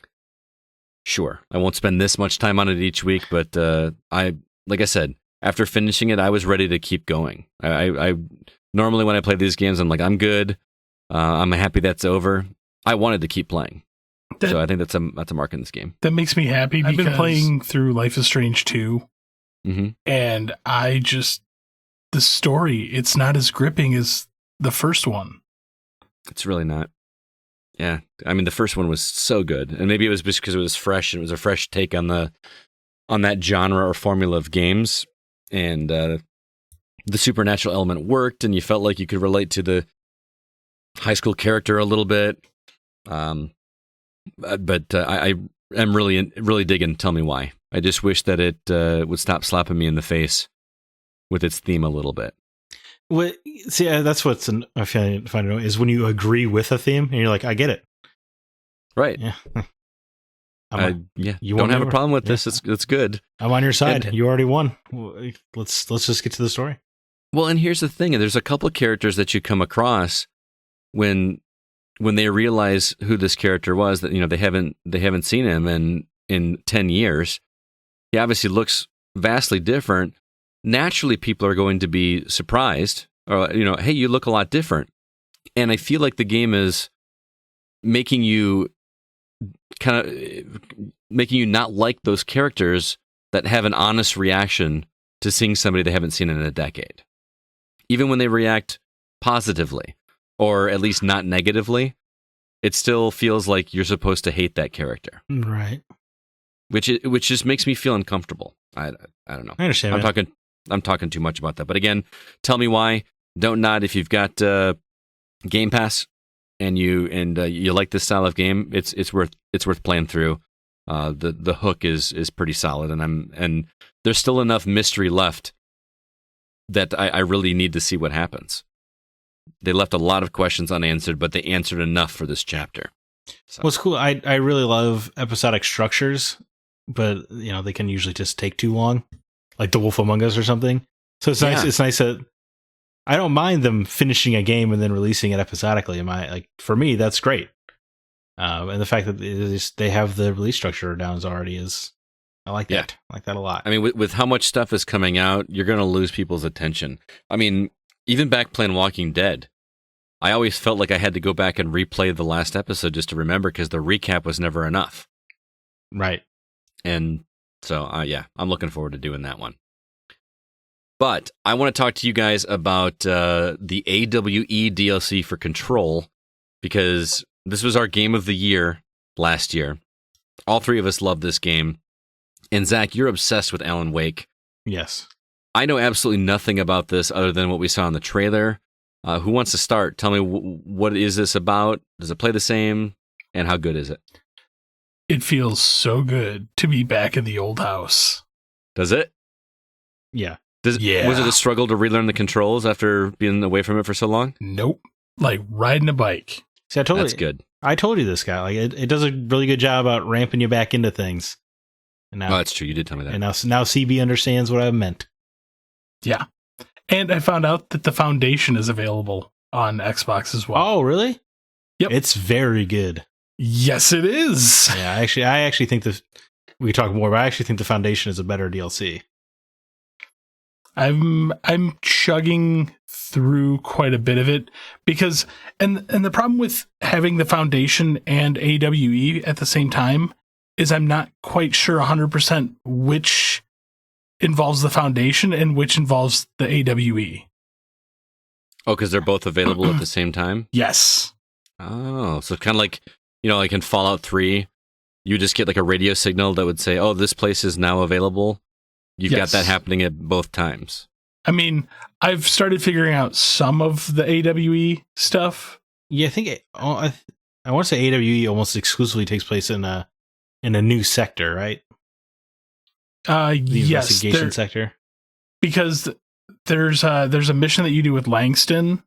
Sure. I won't spend this much time on it each week, but like I said, after finishing it, I was ready to keep going. I normally when I play these games, I'm like, I'm good. I'm happy that's over. I wanted to keep playing. So I think that's a mark in this game. That makes me happy because I've been playing through Life is Strange 2, and the story, it's not as gripping as the first one. It's really not. Yeah. I mean, the first one was so good, and maybe it was just because it was fresh, and it was a fresh take on that genre or formula of games, and the supernatural element worked, and you felt like you could relate to the high school character a little bit. But I am really digging Tell Me Why. I just wish that it would stop slapping me in the face with its theme a little bit. Well, see, that's what's I find it is when you agree with a theme and you're like, I get it. Right. Yeah. You don't have a problem with this. It's good. I'm on your side. You already won. Let's just get to the story. Well, and here's the thing. There's a couple of characters that you come across when they realize who this character was, that they haven't seen him in 10 years. He obviously looks vastly different. Naturally, people are going to be surprised, or hey, you look a lot different. And I feel like the game is making you not like those characters that have an honest reaction to seeing somebody they haven't seen in a decade. Even when they react positively, or at least not negatively, it still feels like you're supposed to hate that character. Right. Which just makes me feel uncomfortable. I don't know. I understand. I'm talking too much about that. But again, Tell Me Why. Don't nod if you've got GamePass and you like this style of game. It's worth playing through. The hook is pretty solid, and there's still enough mystery left that I really need to see what happens. They left a lot of questions unanswered, but they answered enough for this chapter. So. What's cool, I really love episodic structures, but they can usually just take too long, like The Wolf Among Us or something. So it's nice. It's nice that I don't mind them finishing a game and then releasing it episodically. For me, that's great. And the fact that they have the release structure down already I like that. I like that a lot. I mean, with how much stuff is coming out, you're going to lose people's attention. I mean, even back playing Walking Dead, I always felt like I had to go back and replay the last episode just to remember, because the recap was never enough. Right. And so, I'm looking forward to doing that one. But I want to talk to you guys about the AWE DLC for Control, because this was our game of the year last year. All three of us love this game. And Zach, you're obsessed with Alan Wake. Yes. I know absolutely nothing about this other than what we saw in the trailer. Who wants to start? Tell me, what is this about? Does it play the same? And how good is it? It feels so good to be back in the old house. Does it? Yeah. Yeah. Was it a struggle to relearn the controls after being away from it for so long? Nope. Like riding a bike. See, That's good. I told you this guy. Like it does a really good job about ramping you back into things. And now, That's true. You did tell me that. And now CB understands what I meant. Yeah. And I found out that the Foundation is available on Xbox as well. Oh, really? Yep. It's very good. Yes, it is. Yeah, I actually think we can talk more, but I actually think the Foundation is a better DLC. I'm chugging through quite a bit of it because and the problem with having the Foundation and AWE at the same time is I'm not quite sure 100% which involves the Foundation and which involves the AWE. Oh, because they're both available at the same time? Yes. Oh, so kind of like, like in Fallout 3, you just get like a radio signal that would say, oh, this place is now available. You've got that happening at both times. I mean, I've started figuring out some of the AWE stuff. Yeah, I think I want to say AWE almost exclusively takes place in a new sector, right? The yes, investigation sector. Because there's a mission that you do with Langston,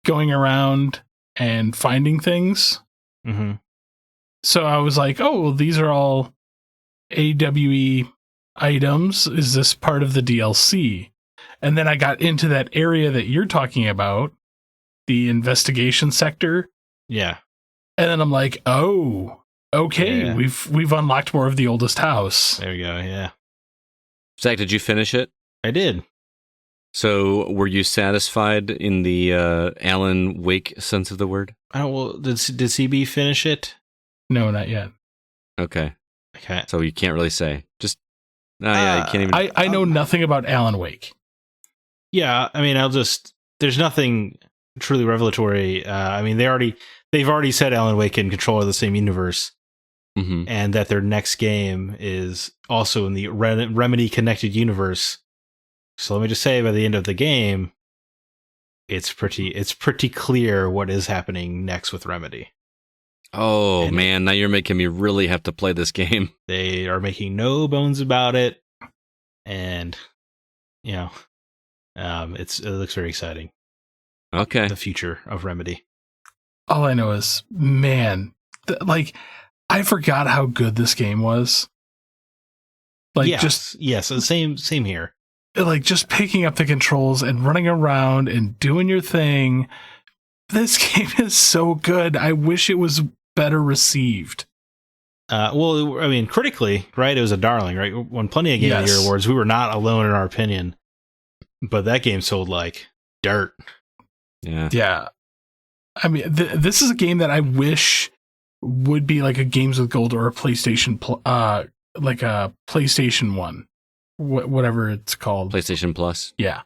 going around and finding things. Mm-hmm. So I was like, oh, well, these are all AWE items. Is this part of the DLC? And then I got into that area that you're talking about, the investigation sector. Yeah. And then I'm like, oh, okay, yeah. we've unlocked more of the oldest house. There we go, yeah. Zach, did you finish it? I did. So were you satisfied in the Alan Wake sense of the word? Well, did CB finish it? No, not yet. Okay. Okay. So you can't really say. Just yeah, you can't even. I know nothing about Alan Wake. Yeah, I mean, there's nothing truly revelatory. I mean, they've already said Alan Wake and Control are the same universe, and that their next game is also in the Remedy connected universe. So let me just say, by the end of the game, it's pretty clear what is happening next with Remedy. Oh, man, now you're making me really have to play this game. They are making no bones about it, and it looks very exciting. Okay. The future of Remedy. All I know is, man, I forgot how good this game was. Same here. Like, just picking up the controls and running around and doing your thing. This game is so good. I wish it was better received. Well, I mean, critically, right? It was a darling, right? Won plenty of Game of the Year awards. We were not alone in our opinion. But that game sold like dirt. Yeah. Yeah. I mean, this is a game that I wish would be like a Games with Gold or a PlayStation, like a PlayStation 1, whatever it's called. PlayStation Plus. Yeah.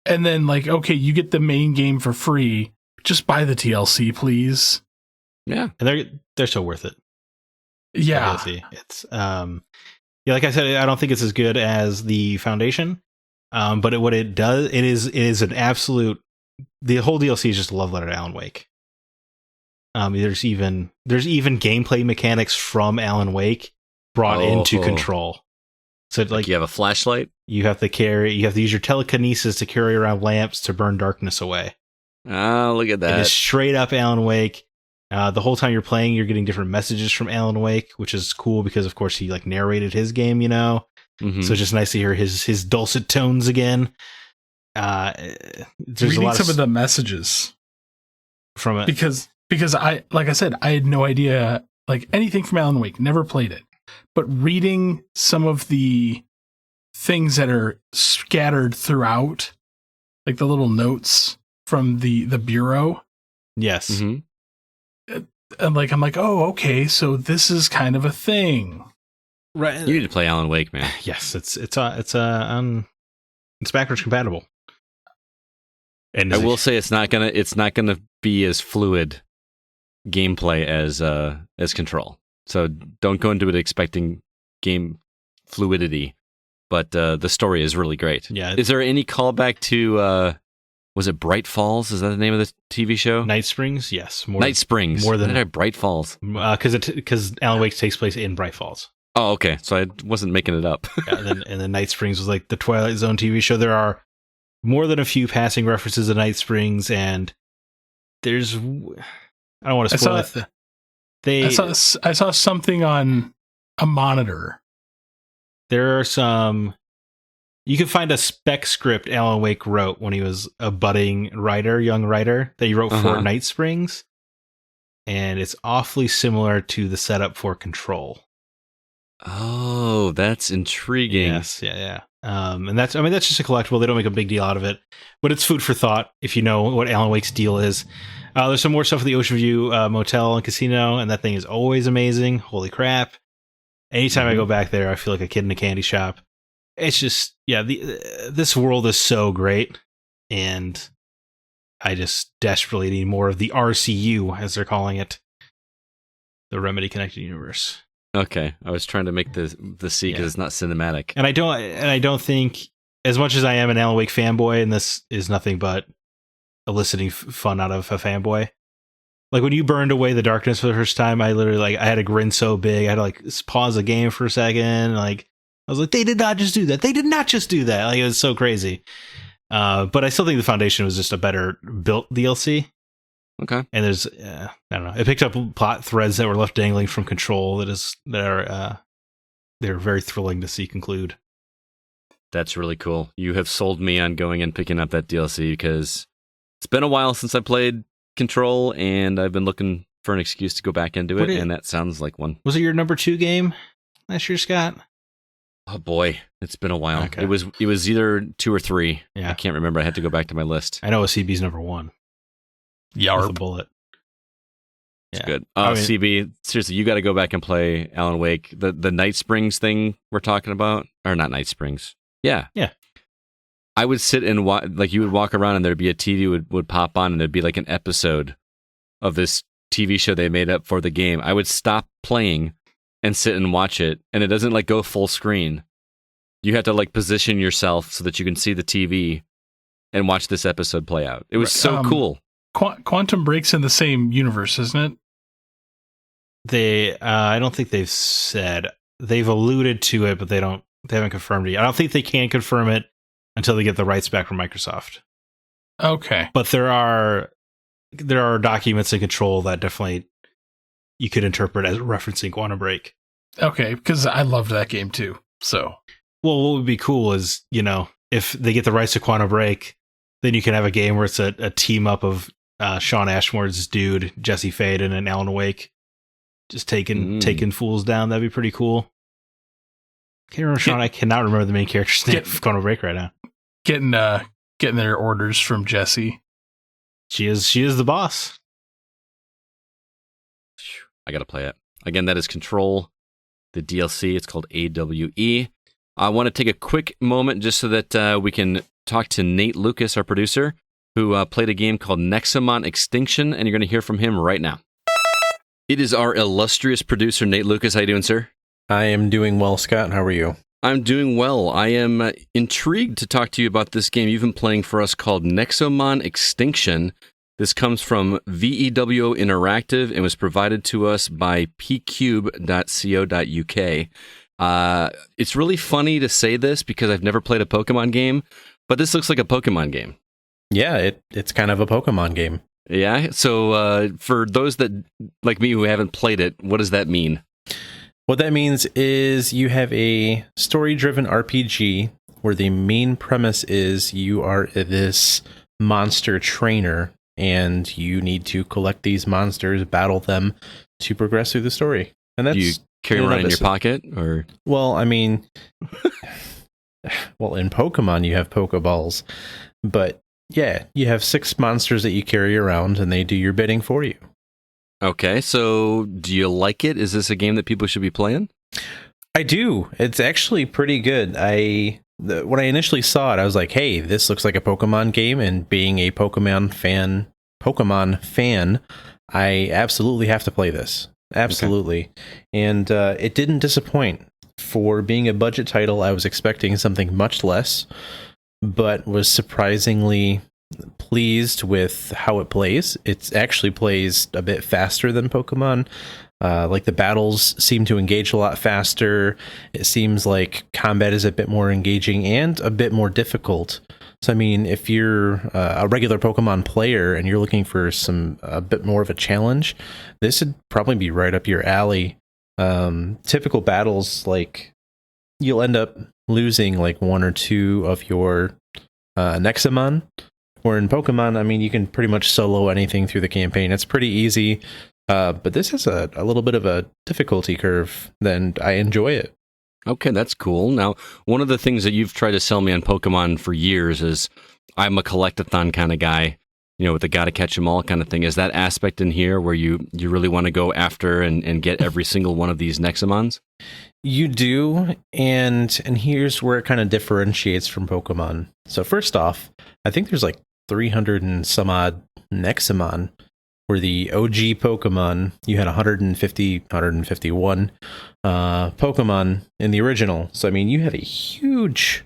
And then, like, okay, you get the main game for free. Just buy the TLC, please. Yeah. And they're so worth it. Yeah. It's, like I said, I don't think it's as good as the Foundation. But what it does, it is an absolute. The whole DLC is just a love letter to Alan Wake. There's even gameplay mechanics from Alan Wake brought into Control. So like you have a flashlight, you have to use your telekinesis to carry around lamps to burn darkness away. Oh, look at that! It is straight up Alan Wake. The whole time you're playing, you're getting different messages from Alan Wake, which is cool because, of course, he like narrated his game, So it's just nice to hear his dulcet tones again. There's reading some of the messages from it because I said I had no idea like anything from Alan Wake, never played it, but reading some of the things that are scattered throughout, like the little notes from the bureau. Yes. And I'm like, oh, okay, so this is kind of a thing. Right. You need to play Alan Wake, man. Yes, it's on It's backwards compatible. And I will say it's not gonna be as fluid gameplay as Control. So don't go into it expecting game fluidity, but the story is really great. Yeah. Is there any callback to was it Bright Falls? Is that the name of the TV show? Night Springs? Yes. Night Springs. More than Bright Falls. Because Alan Wake takes place in Bright Falls. Oh, okay. So I wasn't making it up. And then Night Springs was like the Twilight Zone TV show. There are more than a few passing references to Night Springs, and there's I don't want to spoil it. I saw something on a monitor. There are some. You can find a spec script Alan Wake wrote when he was a budding young writer that he wrote for Night Springs, and it's awfully similar to the setup for Control. Oh, that's intriguing. Yes, yeah. And that's just a collectible. They don't make a big deal out of it, but it's food for thought if you know what Alan Wake's deal is. There's some more stuff at the Ocean View Motel and Casino, and that thing is always amazing. Holy crap. Anytime I go back there, I feel like a kid in a candy shop. It's just, this world is so great, and I just desperately need more of the RCU, as they're calling it, the Remedy Connected Universe. Okay, I was trying to make the C because it's not cinematic, and I don't think, as much as I am an Alan Wake fanboy, and this is nothing but eliciting fun out of a fanboy. Like when you burned away the darkness for the first time, I literally I had a grin so big I had to pause the game for a second. I was like, they did not just do that. They did not just do that. It was so crazy. But I still think the Foundation was just a better built DLC. Okay. And there's, I don't know. It picked up plot threads that were left dangling from Control they're very thrilling to see conclude. That's really cool. You have sold me on going and picking up that DLC because it's been a while since I played Control, and I've been looking for an excuse to go back into it, and that sounds like one. Was it your number 2 game last year, Scott? Oh boy, it's been a while. Okay. It was either 2 or 3. Yeah. I can't remember. I had to go back to my list. I know CB's number 1. Yarp. With a bullet. It's good. CB, seriously, you got to go back and play Alan Wake. The Night Springs thing we're talking about, or not Night Springs. Yeah. I would sit and you would walk around and there'd be a TV would pop on and there'd be like an episode of this TV show they made up for the game. I would stop playing and sit and watch it, and it doesn't go full screen. You have to position yourself so that you can see the TV and watch this episode play out. It was so cool. Quantum Break's in the same universe, isn't it? I don't think they've said. They've alluded to it, but they haven't confirmed it yet. I don't think they can confirm it until they get the rights back from Microsoft. Okay. But there are documents in Control that definitely you could interpret as referencing Quantum Break. Okay, because I loved that game too. So, well, what would be cool is, if they get the rights to Quantum Break, then you can have a game where it's a team up of Sean Ashmore's dude, Jesse Faden, and Alan Wake, just taking fools down. That'd be pretty cool. Can't remember Sean. I cannot remember the main character's name of Quantum Break right now. Getting their orders from Jesse. She is the boss. I gotta play it again. That is Control, the DLC. It's called AWE. I want to take a quick moment just so that we can talk to Nate Lucas, our producer, who played a game called Nexomon Extinction, and you're going to hear from him right now. It is our illustrious producer, Nate Lucas. How you doing, sir? I am doing well, Scott. How are you? I'm doing well. I am intrigued to talk to you about this game you've been playing for us called Nexomon Extinction. This comes from VEWO Interactive and was provided to us by pcube.co.uk. It's really funny to say this because I've never played a Pokemon game, but this looks like a Pokemon game. Yeah, it's kind of a Pokemon game. Yeah, so for those that, like me, who haven't played it, what does that mean? What that means is you have a story-driven RPG where the main premise is you are this monster trainer, and you need to collect these monsters, battle them to progress through the story. And that's, do you carry around in your pocket, or? Well, I mean, in Pokemon you have Pokeballs, but yeah, you have 6 monsters that you carry around, and they do your bidding for you. Okay, so do you like it? Is this a game that people should be playing? I do. It's actually pretty good. I when I initially saw it, I was like, "Hey, this looks like a Pokemon game." And being a Pokemon fan, I absolutely have to play this. Absolutely, okay. And it didn't disappoint. For being a budget title, I was expecting something much less, but was surprisingly pleased with how it plays. It actually plays a bit faster than Pokemon. Like the battles seem to engage a lot faster. It seems like combat is a bit more engaging and a bit more difficult. So, I mean, if you're a regular Pokemon player and you're looking for a bit more of a challenge, this would probably be right up your alley. Typical battles, like you'll end up losing like one or two of your Nexomon. Where in Pokemon, I mean, you can pretty much solo anything through the campaign. It's pretty easy, but this has a little bit of a difficulty curve, and I enjoy it. Okay, that's cool. Now, one of the things that you've tried to sell me on Pokemon for years is I'm a collectathon kind of guy, with the gotta catch 'em all kind of thing. Is that aspect in here where you really want to go after and get every single one of these Nexomons? You do, and here's where it kind of differentiates from Pokemon. So first off, I think there's like 300 and some odd Nexomon, where the OG Pokemon, you had 151 Pokemon in the original. So, I mean, you have a huge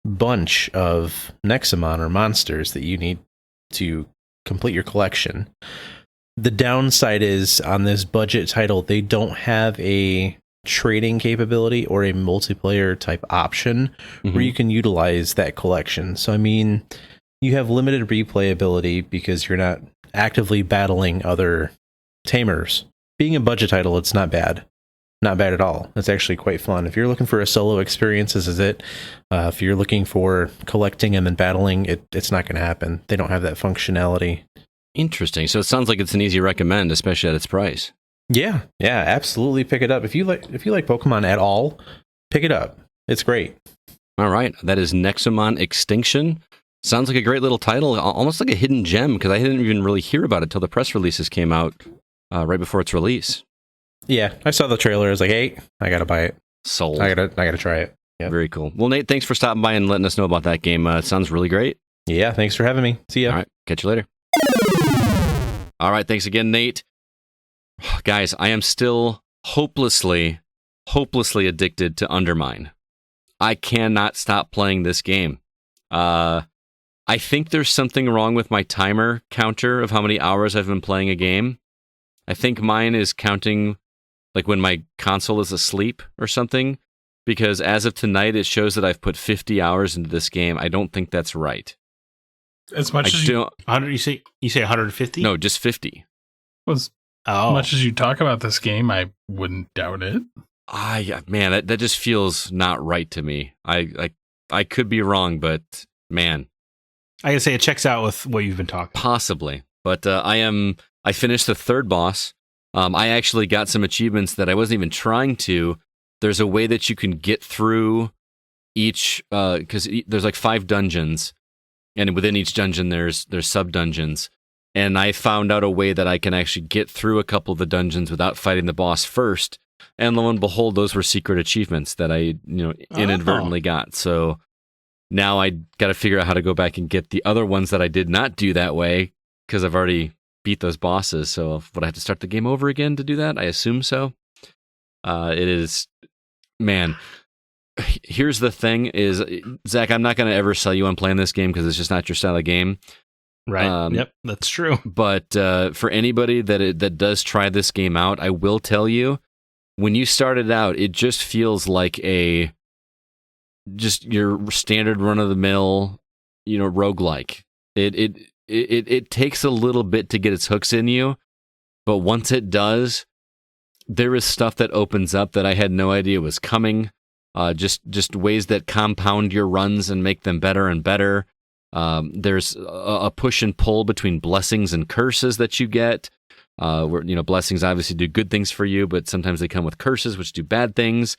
bunch of Nexomon or monsters that you need to complete your collection. The downside is, on this budget title, they don't have a trading capability or a multiplayer type option where you can utilize that collection. So, I mean, you have limited replayability because you're not actively battling other tamers. Being a budget title, it's not bad. Not bad at all. It's actually quite fun. If you're looking for a solo experience, this is it. If you're looking for collecting and then battling, it's not going to happen. They don't have that functionality. Interesting. So it sounds like it's an easy recommend, especially at its price. Yeah, absolutely. Pick it up. If you like Pokemon at all, pick it up. It's great. All right. That is Nexomon Extinction. Sounds like a great little title, almost like a hidden gem, because I didn't even really hear about it till the press releases came out right before its release. Yeah, I saw the trailer. I was like, hey, I gotta buy it. Sold. I gotta try it. Yep. Very cool. Well, Nate, thanks for stopping by and letting us know about that game. It sounds really great. Yeah, thanks for having me. See ya. All right, catch you later. All right, thanks again, Nate. Guys, I am still hopelessly addicted to Undermine. I cannot stop playing this game. I think there's something wrong with my timer counter of how many hours I've been playing a game. I think mine is counting like when my console is asleep or something, because as of tonight, it shows that I've put 50 hours into this game. I don't think that's right. As much as you 100, you say 150? No, just 50. As much as you talk about this game, I wouldn't doubt it. Man, that just feels not right to me. I could be wrong, but man, I gotta say it checks out with what you've been talking. Possibly, but I finished the third boss. I actually got some achievements that I wasn't even trying to. There's a way that you can get through each, because there's like 5 dungeons, and within each dungeon there's sub dungeons. And I found out a way that I can actually get through a couple of the dungeons without fighting the boss first. And lo and behold, those were secret achievements that I inadvertently got. So now I got to figure out how to go back and get the other ones that I did not do that way, because I've already beat those bosses. So would I have to start the game over again to do that? I assume so. It is, man. Here's the thing: is Zach, I'm not going to ever sell you on playing this game because it's just not your style of game. Right. Yep, that's true. But for anybody that does try this game out, I will tell you, when you start it out, it just feels like just your standard run of the mill, roguelike. It takes a little bit to get its hooks in you, but once it does, there is stuff that opens up that I had no idea was coming. Just ways that compound your runs and make them better and better. There's a push and pull between blessings and curses that you get. Where blessings obviously do good things for you, but sometimes they come with curses which do bad things.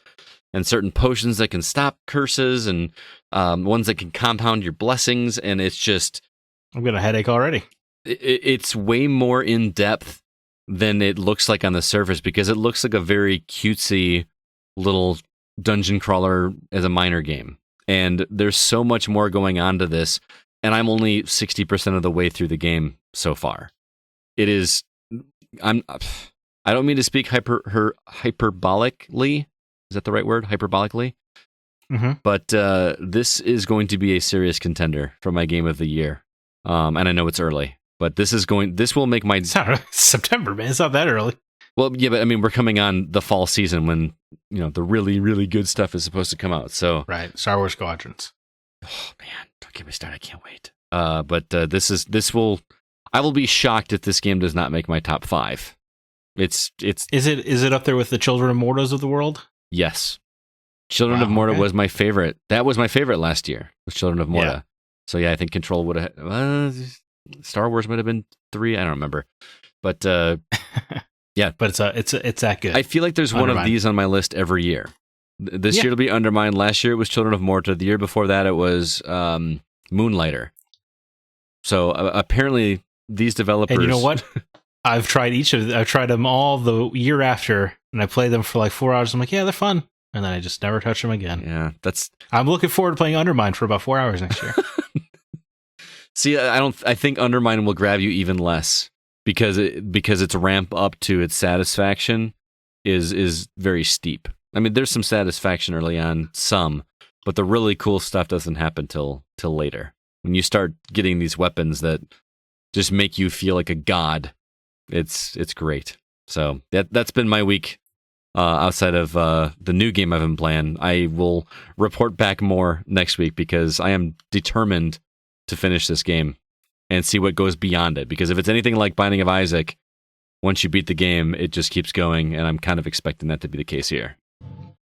And certain potions that can stop curses, and ones that can compound your blessings. And it's just, I'm getting a headache already. It's way more in depth than it looks like on the surface, because it looks like a very cutesy little dungeon crawler as a minor game. And there's so much more going on to this, and I'm only 60% of the way through the game so far. It is I don't mean to speak hyperbolically. Is that the right word? Hyperbolically? Mm-hmm. But this is going to be a serious contender for my game of the year. And I know it's early, but this will make my... It's not September, man. It's not that early. Well, yeah, but I mean, we're coming on the fall season when, the really, really good stuff is supposed to come out. So right. Star Wars Squadrons. Oh man, don't get me started. I can't wait. But I will be shocked if this game does not make my top 5. Is it up there with the Children of Mortas of the world? Yes. Children of Morta was my favorite. That was my favorite last year, was Children of Morta. Yeah. So yeah, I think Control would have... Star Wars might have been 3. I don't remember. But yeah. But it's that good. I feel like there's one of these on my list every year. This year it'll be Undermine. Last year it was Children of Morta. The year before that it was Moonlighter. So apparently these developers... And you know what? I've tried them all the year after, and I played them for like 4 hours. I'm like, yeah, they're fun. And then I just never touch them again. Yeah, I'm looking forward to playing Undermine for about 4 hours next year. See, I think Undermine will grab you even less because its ramp up to its satisfaction is very steep. I mean, there's some satisfaction early on, but the really cool stuff doesn't happen till later. When you start getting these weapons that just make you feel like a god, it's great. So that's been my week. Outside of the new game I've been playing, I will report back more next week because I am determined to finish this game and see what goes beyond it. Because if it's anything like Binding of Isaac, once you beat the game, it just keeps going, and I'm kind of expecting that to be the case here.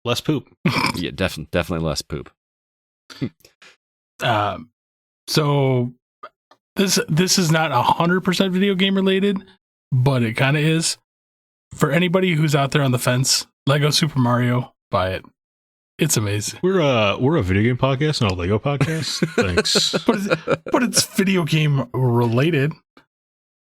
Less poop. Yeah, definitely less poop. So this is not 100% video game related, but it kind of is. For anybody who's out there on the fence, Lego Super Mario, buy it. It's amazing. We're a video game podcast, not a Lego podcast. Thanks. But it's video game related.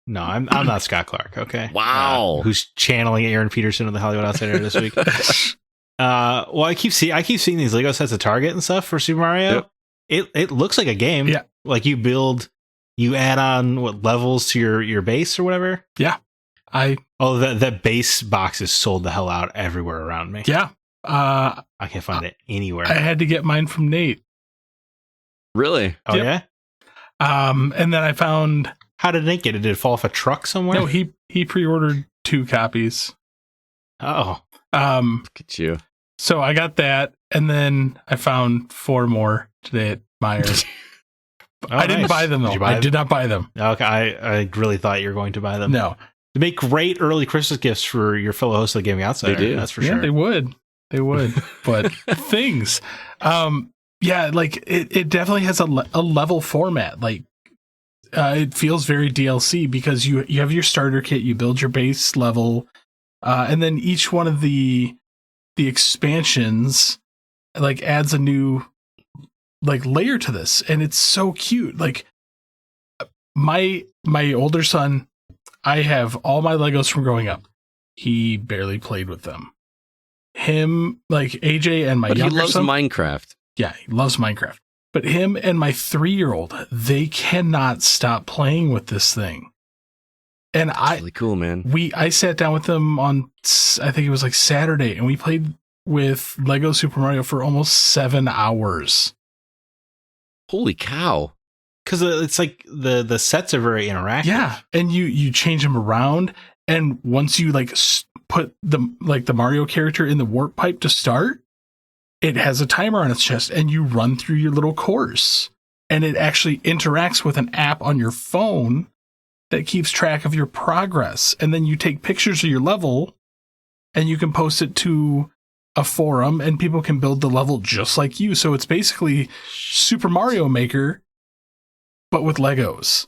No, I'm not Scott Clark. Okay. Wow. Who's channeling Aaron Peterson of the Hollywood Outsider this week? Well, I keep seeing these Lego sets at Target and stuff for Super Mario. Yep. It looks like a game. Yeah. Like you add on levels to your base or whatever. Yeah. That base box is sold the hell out everywhere around me. Yeah. I can't find it anywhere. I had to get mine from Nate. Really? Oh yeah. And then I found. How did Nate get it? Did it fall off a truck somewhere? No, he pre-ordered 2 copies. Oh. Look at you. So I got that, and then I found 4 more today at Myers. I didn't buy them though. I did not buy them. Okay, I really thought you were going to buy them. No. They make great early Christmas gifts for your fellow hosts of the Gaming Outsider. They do. That's for sure. Yeah, they would. But things. Yeah, like it definitely has a level format. Like it feels very DLC because you have your starter kit, you build your base level, and then each one of the expansions like adds a new like layer to this, and it's so cute. Like my older son, I have all my Legos from growing up. He barely played with them. Him, like AJ and my younger son. He loves Minecraft. Yeah, he loves Minecraft. But him and my 3-year-old, they cannot stop playing with this thing. And That's really cool, man. I sat down with them on, I think it was like Saturday, and we played with Lego Super Mario for almost 7 hours. Holy cow. Because it's like the sets are very interactive. Yeah, and you change them around, and once you like put the Mario character in the warp pipe to start, it has a timer on its chest, and you run through your little course, and it actually interacts with an app on your phone that keeps track of your progress, and then you take pictures of your level, and you can post it to a forum, and people can build the level just like you. So it's basically Super Mario Maker, but with Legos.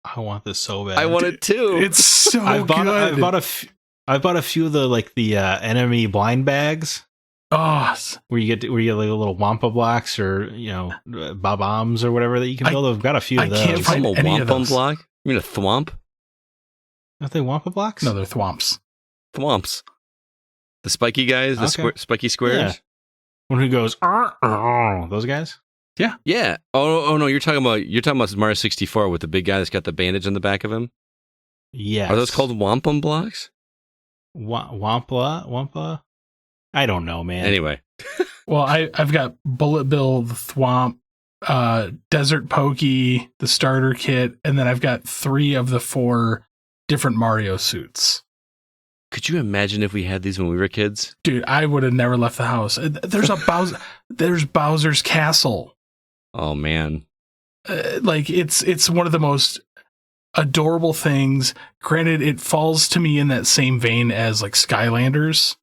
I want this so bad. I want it too. It's so good. I bought a few of the enemy blind bags. Oh, where you get like little Wampa blocks or bob-ombs or whatever that you can build. I've got a few of those. I can't find any of those. Block? You mean a thwomp? Are they Wampa blocks? No, they're thwomps. Thwomps. The spiky guys, the spiky squares. One who goes, those guys? Yeah. Oh no, you're talking about Mario 64 with the big guy that's got the bandage on the back of him. Yes. Are those called wampum blocks? Wampla? I don't know, man. Anyway. Well, I've got Bullet Bill, the Thwomp, Desert Pokey, the starter kit, and then I've got 3 of the 4 different Mario suits. Could you imagine if we had these when we were kids? Dude, I would have never left the house. There's there's Bowser's Castle. Oh man. Like it's one of the most adorable things. Granted, it falls to me in that same vein as like Skylanders.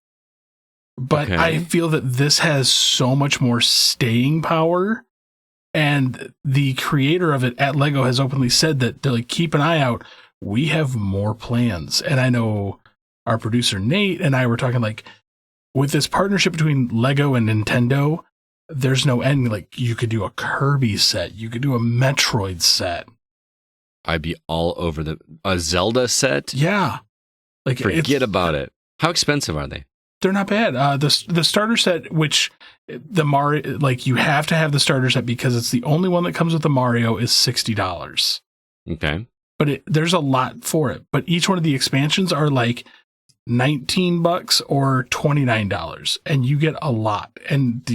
But Okay. I feel that this has so much more staying power. And the creator of it at LEGO has openly said that they're like, keep an eye out. We have more plans. And I know our producer Nate and I were talking like, with this partnership between LEGO and Nintendo, there's no end. Like, you could do a Kirby set, you could do a Metroid set. I'd be all over a Zelda set. Yeah. Like, Forget about it. How expensive are they? they're not bad. The starter set, which the Mario, like you have to have the starter set because it's the only one that comes with the Mario, is $60. Okay. But there's a lot for it. But each one of the expansions are like $19 or $29, and you get a lot. And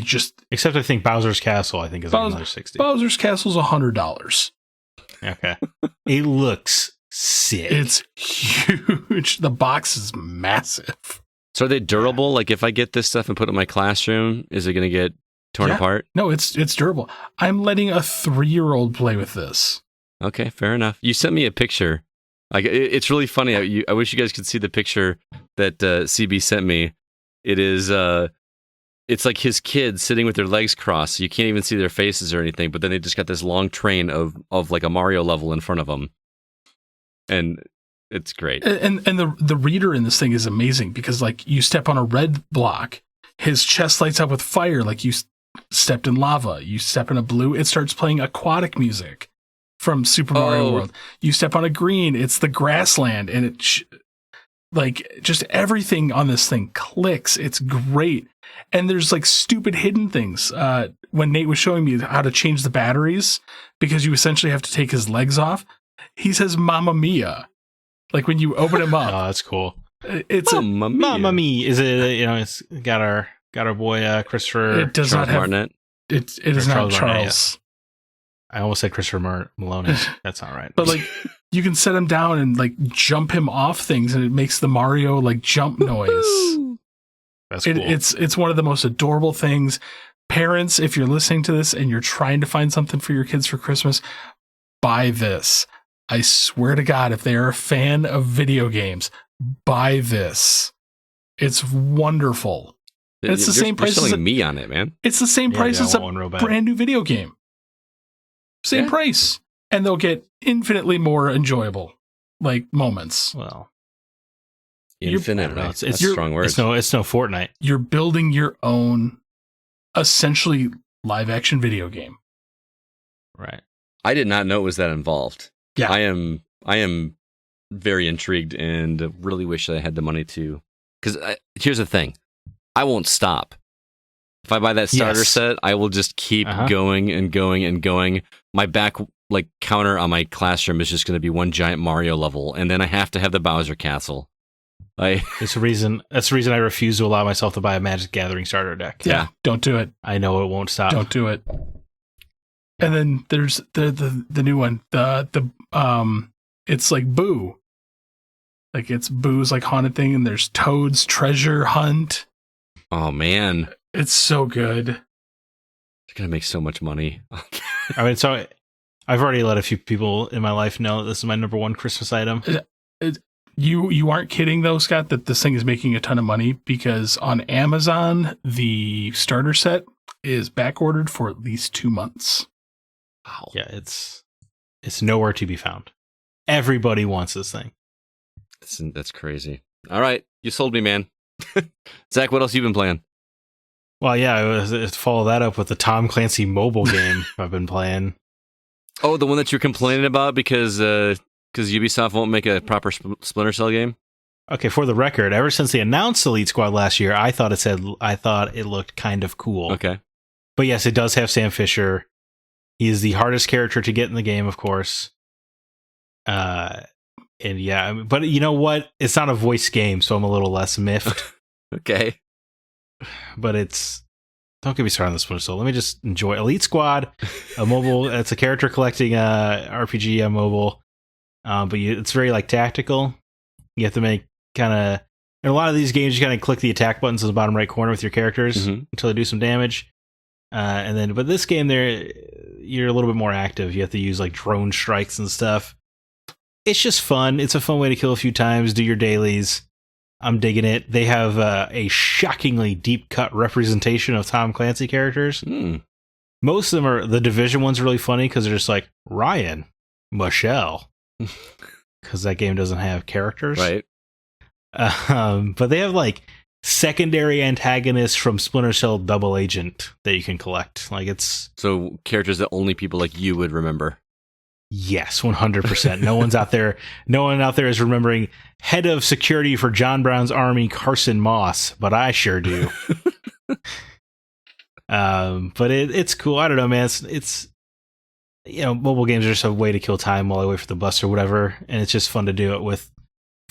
except I think Bowser's Castle, I think is like another $60. Bowser's Castle's $100. Okay. It looks sick. It's huge. The box is massive. So are they durable? Like if I get this stuff and put it in my classroom, is it going to get torn apart? No, it's durable. I'm letting a 3-year-old play with this. Okay, fair enough. You sent me a picture. Like it's really funny. I wish you guys could see the picture that CB sent me. It is it's like his kids sitting with their legs crossed. So you can't even see their faces or anything. But then they just got this long train of like a Mario level in front of them, and it's great. And the reader in this thing is amazing because like you step on a red block, his chest lights up with fire. Like you stepped in lava. You step in a blue, it starts playing aquatic music from Super Mario World. You step on a green, it's the grassland, and it like just everything on this thing clicks. It's great. And there's like stupid hidden things. When Nate was showing me how to change the batteries, because you essentially have to take his legs off, he says "Mamma Mia." Like when you open him up. Oh, that's cool. It's Mamma Mia. Is it? It's got our boy Christopher. It does Charles not have Martinet. It is not Charles Charles. Martinet, I almost said Christopher Maloney. That's not right. But like you can set him down and like jump him off things, and it makes the Mario like jump noise. That's cool. It's one of the most adorable things. Parents, if you're listening to this and you're trying to find something for your kids for Christmas, buy this. I swear to God, if they are a fan of video games, buy this. It's wonderful. It's the same price as as me on it, man. It's the same price as a brand new video game. Same price. And they'll get infinitely more enjoyable like moments. Well, Infinitely. it's That's strong words. It's no Fortnite. You're building your own essentially live action video game. Right. I did not know it was that involved. Yeah. I am very intrigued and really wish I had the money to. Because here's the thing, I won't stop. If I buy that starter set, I will just keep going and going and going. My back like counter on my classroom is just going to be one giant Mario level, and then I have to have the Bowser Castle. That's the reason I refuse to allow myself to buy a Magic Gathering starter deck. Yeah, don't do it. I know it won't stop. Don't do it. And then there's the new one. It's like Boo. Like it's Boo's like haunted thing, and there's Toad's treasure hunt. Oh man, it's so good. It's gonna make so much money. I mean, so I've already let a few people in my life know that this is my number one Christmas item. You aren't kidding though, Scott, that this thing is making a ton of money, because on Amazon the starter set is back ordered for at least 2 months. Wow. Yeah, it's nowhere to be found. Everybody wants this thing. That's crazy. All right, you sold me, man. Zach, what else you been playing? Well, yeah, I was follow that up with the Tom Clancy mobile game I've been playing. Oh, the one that you're complaining about because Ubisoft won't make a proper Splinter Cell game? Okay, for the record, ever since they announced Elite Squad last year, I thought it looked kind of cool. Okay. But yes, it does have Sam Fisher. He is the hardest character to get in the game, of course. And yeah, but you know what? It's not a voice game, so I'm a little less miffed. Okay. But don't get me started on this one. So let me just enjoy Elite Squad, a mobile. It's a character collecting RPG on mobile, but it's very like tactical. You have to make kind of. In a lot of these games, you kind of click the attack buttons in the bottom right corner with your characters until they do some damage. But this game, you're a little bit more active. You have to use like drone strikes and stuff. It's just fun. It's a fun way to kill a few times, do your dailies. I'm digging it. They have a shockingly deep cut representation of Tom Clancy characters. Most of them are the Division ones. Really funny because they're just like Ryan, Michelle, because that game doesn't have characters, Right. But they have like secondary antagonists from Splinter Cell Double Agent that you can collect. Like So characters that only people like you would remember. Yes, 100%. No one out there is remembering head of security for John Brown's army, Carson Moss, but I sure do. But it's cool. I don't know, man. It's mobile games are just a way to kill time while I wait for the bus or whatever, and it's just fun to do it with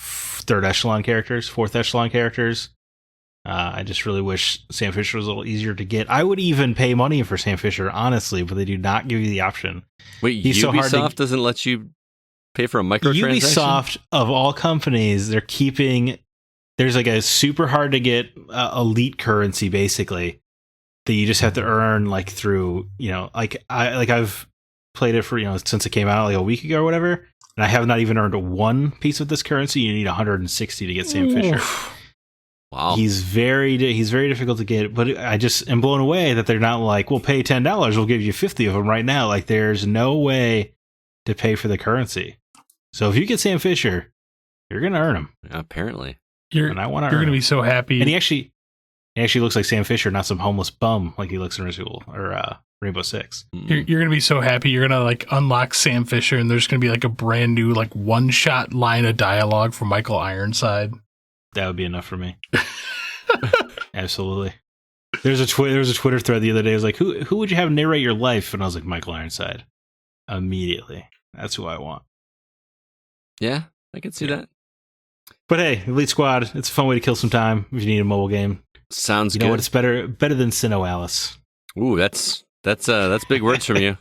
third echelon characters, fourth echelon characters. I just really wish Sam Fisher was a little easier to get. I would even pay money for Sam Fisher, honestly, but they do not give you the option. Wait, He's Ubisoft doesn't let you pay for a microtransaction? Ubisoft, of all companies, they're keeping. There's like a super hard to get elite currency, basically, that you just have to earn like through. I've played it for since it came out like a week ago or whatever, and I have not even earned one piece of this currency. You need 160 to get Sam Fisher. Wow. He's very difficult to get, but I just am blown away that they're not like, we'll pay $10, we'll give you 50 of them right now. Like, there's no way to pay for the currency. So if you get Sam Fisher, you're gonna earn him. Apparently, You're gonna be so happy. And he actually looks like Sam Fisher, not some homeless bum like he looks in Rainbow Six. You're gonna be so happy. You're gonna like unlock Sam Fisher, and there's gonna be like a brand new like one shot line of dialogue from Michael Ironside. That would be enough for me. Absolutely. There was a Twitter thread the other day. It was like, who would you have narrate your life? And I was like, Michael Ironside. Immediately. That's who I want. Yeah, I can see that. But hey, Elite Squad, it's a fun way to kill some time if you need a mobile game. Sounds good. You know what? It's better than Sinnoh Alice. Ooh, that's big words from you.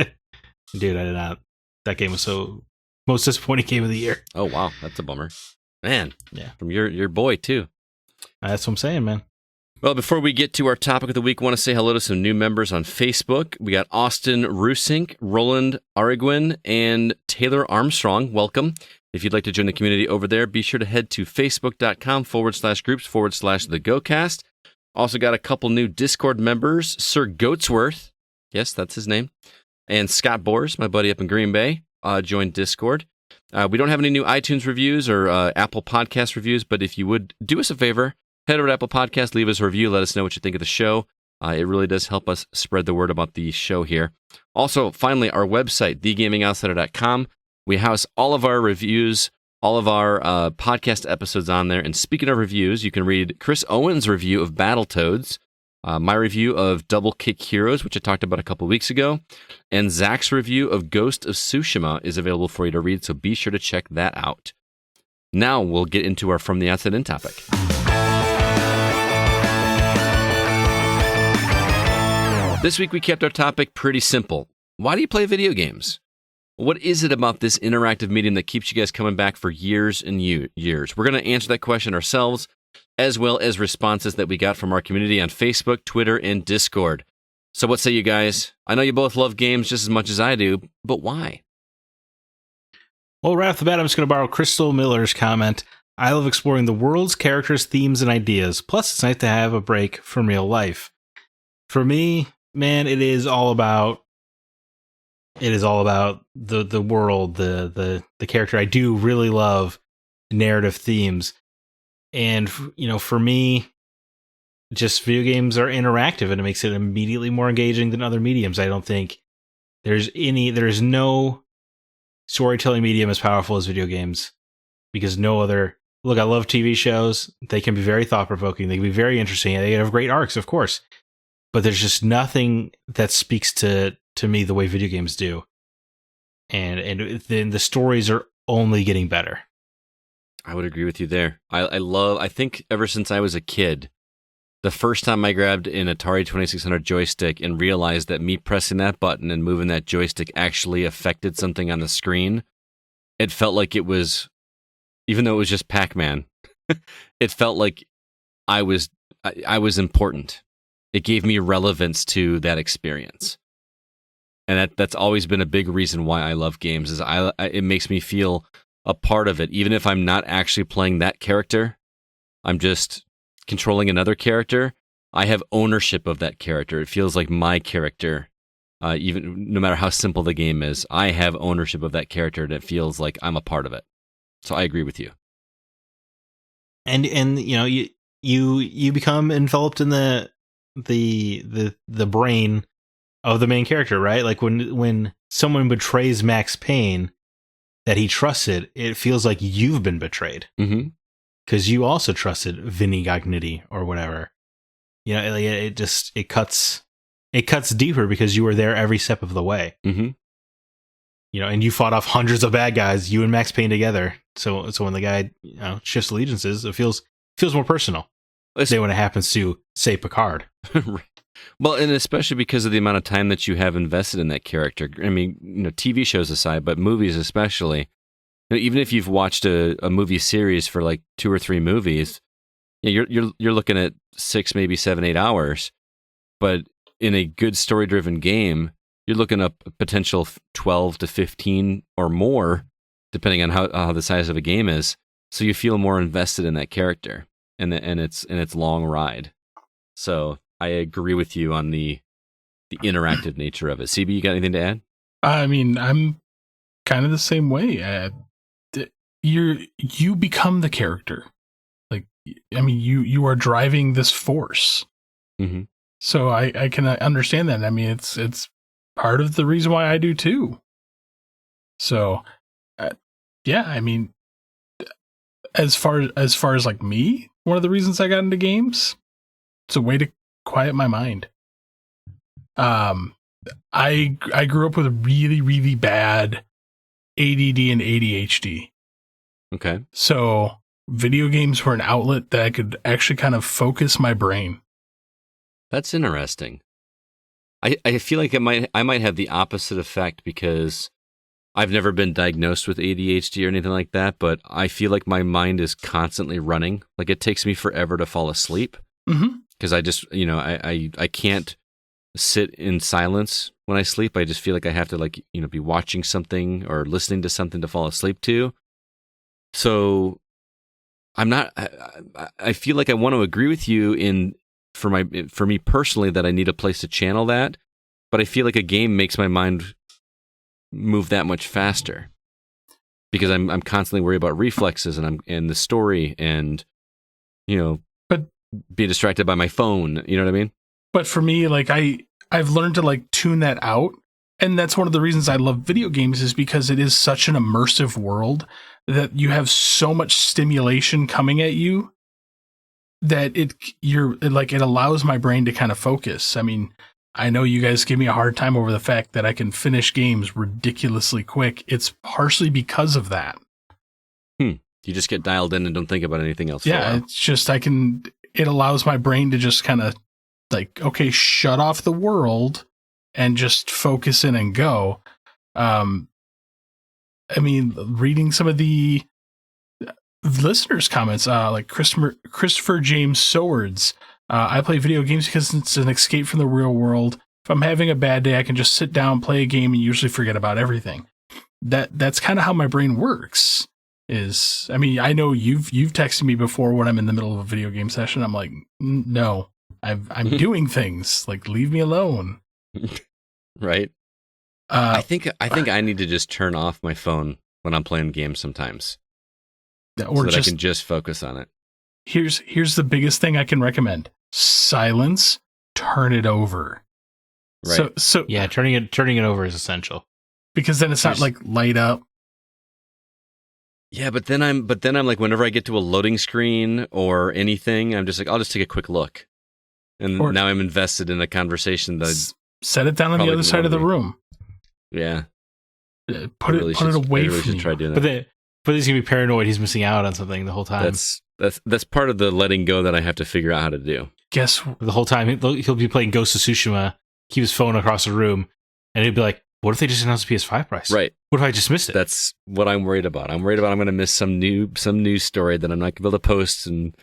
Dude, I did not. That game was so most disappointing game of the year. Oh wow, that's a bummer. Man, yeah, from your boy too. That's what I'm saying, man. Well, before we get to our topic of the week, I want to say hello to some new members on Facebook. We got Austin Rusink, Roland Ariguin, and Taylor Armstrong. Welcome. If you'd like to join the community over there, be sure to head to facebook.com/groups/the GoCast. Also got a couple new Discord members, Sir Goatsworth. Yes, that's his name. And Scott Bors, my buddy up in Green Bay, joined Discord. We don't have any new iTunes reviews or Apple Podcast reviews, but if you would do us a favor, head over to Apple Podcast, leave us a review, let us know what you think of the show. It really does help us spread the word about the show here. Also, finally, our website, thegamingoutsider.com. We house all of our reviews, all of our podcast episodes on there. And speaking of reviews, you can read Chris Owen's review of Battletoads, my review of Double Kick Heroes, which I talked about a couple weeks ago, and Zach's review of Ghost of Tsushima is available for you to read, so be sure to check that out. Now we'll get into our From the Outside In topic. This week we kept our topic pretty simple. Why do you play video games? What is it about this interactive medium that keeps you guys coming back for years and years? We're going to answer that question ourselves, as well as responses that we got from our community on Facebook, Twitter, and Discord. So what say you guys? I know you both love games just as much as I do, but why? Well, right off the bat, I'm just going to borrow Crystal Miller's comment. I love exploring the world's characters, themes, and ideas. Plus, it's nice to have a break from real life. For me, man, it is all about the world, the character. I do really love narrative themes. And, for me, just video games are interactive and it makes it immediately more engaging than other mediums. I don't think there's no storytelling medium as powerful as video games because no other look, I love TV shows. They can be very thought-provoking. They can be very interesting. They have great arcs, of course. But there's just nothing that speaks to me the way video games do. And then the stories are only getting better. I would agree with you there. I think ever since I was a kid, the first time I grabbed an Atari 2600 joystick and realized that me pressing that button and moving that joystick actually affected something on the screen, it felt like it was, even though it was just Pac-Man, it felt like I was important. It gave me relevance to that experience. And that's always been a big reason why I love games, is it makes me feel a part of it. Even if I'm not actually playing that character, I'm just controlling another character, I have ownership of that character. It feels like my character, even no matter how simple the game is, I have ownership of that character, and it feels like I'm a part of it. So I agree with you. And you know, you become enveloped in the brain of the main character, right? Like when someone betrays Max Payne that he trusted, it feels like you've been betrayed. Mm-hmm. Because you also trusted Vinny Gognitti or whatever. You know, it cuts deeper because you were there every step of the way. Mm-hmm. You know, and you fought off hundreds of bad guys, you and Max Payne together. So when the guy shifts allegiances, it feels more personal. Say when it happens to, say, Picard. Well, and especially because of the amount of time that you have invested in that character. I mean, you know, TV shows aside, but movies especially. You know, even if you've watched a movie series for like 2 or 3 movies, you know, you're looking at 6, maybe 7, 8 hours. But in a good story-driven game, you're looking up a potential 12 to 15 or more, depending on how the size of a game is. So you feel more invested in that character and its long ride. So I agree with you on the interactive nature of it. CB, you got anything to add? I mean, I'm kind of the same way. You become the character. Like, I mean, you are driving this force. Mm-hmm. So I can understand that. I mean, it's part of the reason why I do too. So, yeah, I mean, as far as like me, one of the reasons I got into games, it's a way to quiet my mind. I grew up with really, really bad ADD and ADHD. Okay. So video games were an outlet that I could actually kind of focus my brain. That's interesting. I feel like I might have the opposite effect because I've never been diagnosed with ADHD or anything like that, but I feel like my mind is constantly running. Like it takes me forever to fall asleep because I just, you know, I can't sit in silence when I sleep. I just feel like I have to, like, you know, be watching something or listening to something to fall asleep to. So I feel like I want to agree with you for me personally that I need a place to channel that, but I feel like a game makes my mind move that much faster because I'm constantly worried about reflexes and the story and, you know, but be distracted by my phone. You know what I mean? But for me, like I've learned to like tune that out. And that's one of the reasons I love video games, is because it is such an immersive world that you have so much stimulation coming at you that it allows my brain to kind of focus. I mean, I know you guys give me a hard time over the fact that I can finish games ridiculously quick. It's partially because of that. You just get dialed in and don't think about anything else. Yeah, it's just it allows my brain to just kind of like, okay, shut off the world and just focus in and go. I mean, reading some of the listeners' comments, like Christopher James Swords, I play video games because it's an escape from the real world. If I'm having a bad day, I can just sit down, play a game, and usually forget about everything. That's kind of how my brain works. I mean, I know you've texted me before when I'm in the middle of a video game session. I'm like, no, I'm doing things. Like, leave me alone. Right. I think I need to just turn off my phone when I'm playing games sometimes, or so that I can just focus on it. Here's the biggest thing I can recommend: silence. Turn it over. Right. So yeah, turning it over is essential, because then it's not like light up. Yeah, but then I'm like, whenever I get to a loading screen or anything, I'm just like, I'll just take a quick look, and now I'm invested in a conversation that set it down on the other side of the room. Yeah, put it away from you. Try doing But that. he's gonna be paranoid. He's missing out on something the whole time. That's part of the letting go that I have to figure out how to do. Guess The whole time he'll be playing Ghost of Tsushima, keep his phone across the room, and he'll be like, "What if they just announced the PS5 price? Right. What if I just missed it?" That's what I'm worried about. I'm worried about I'm going to miss some news story that I'm not going to be able to post. And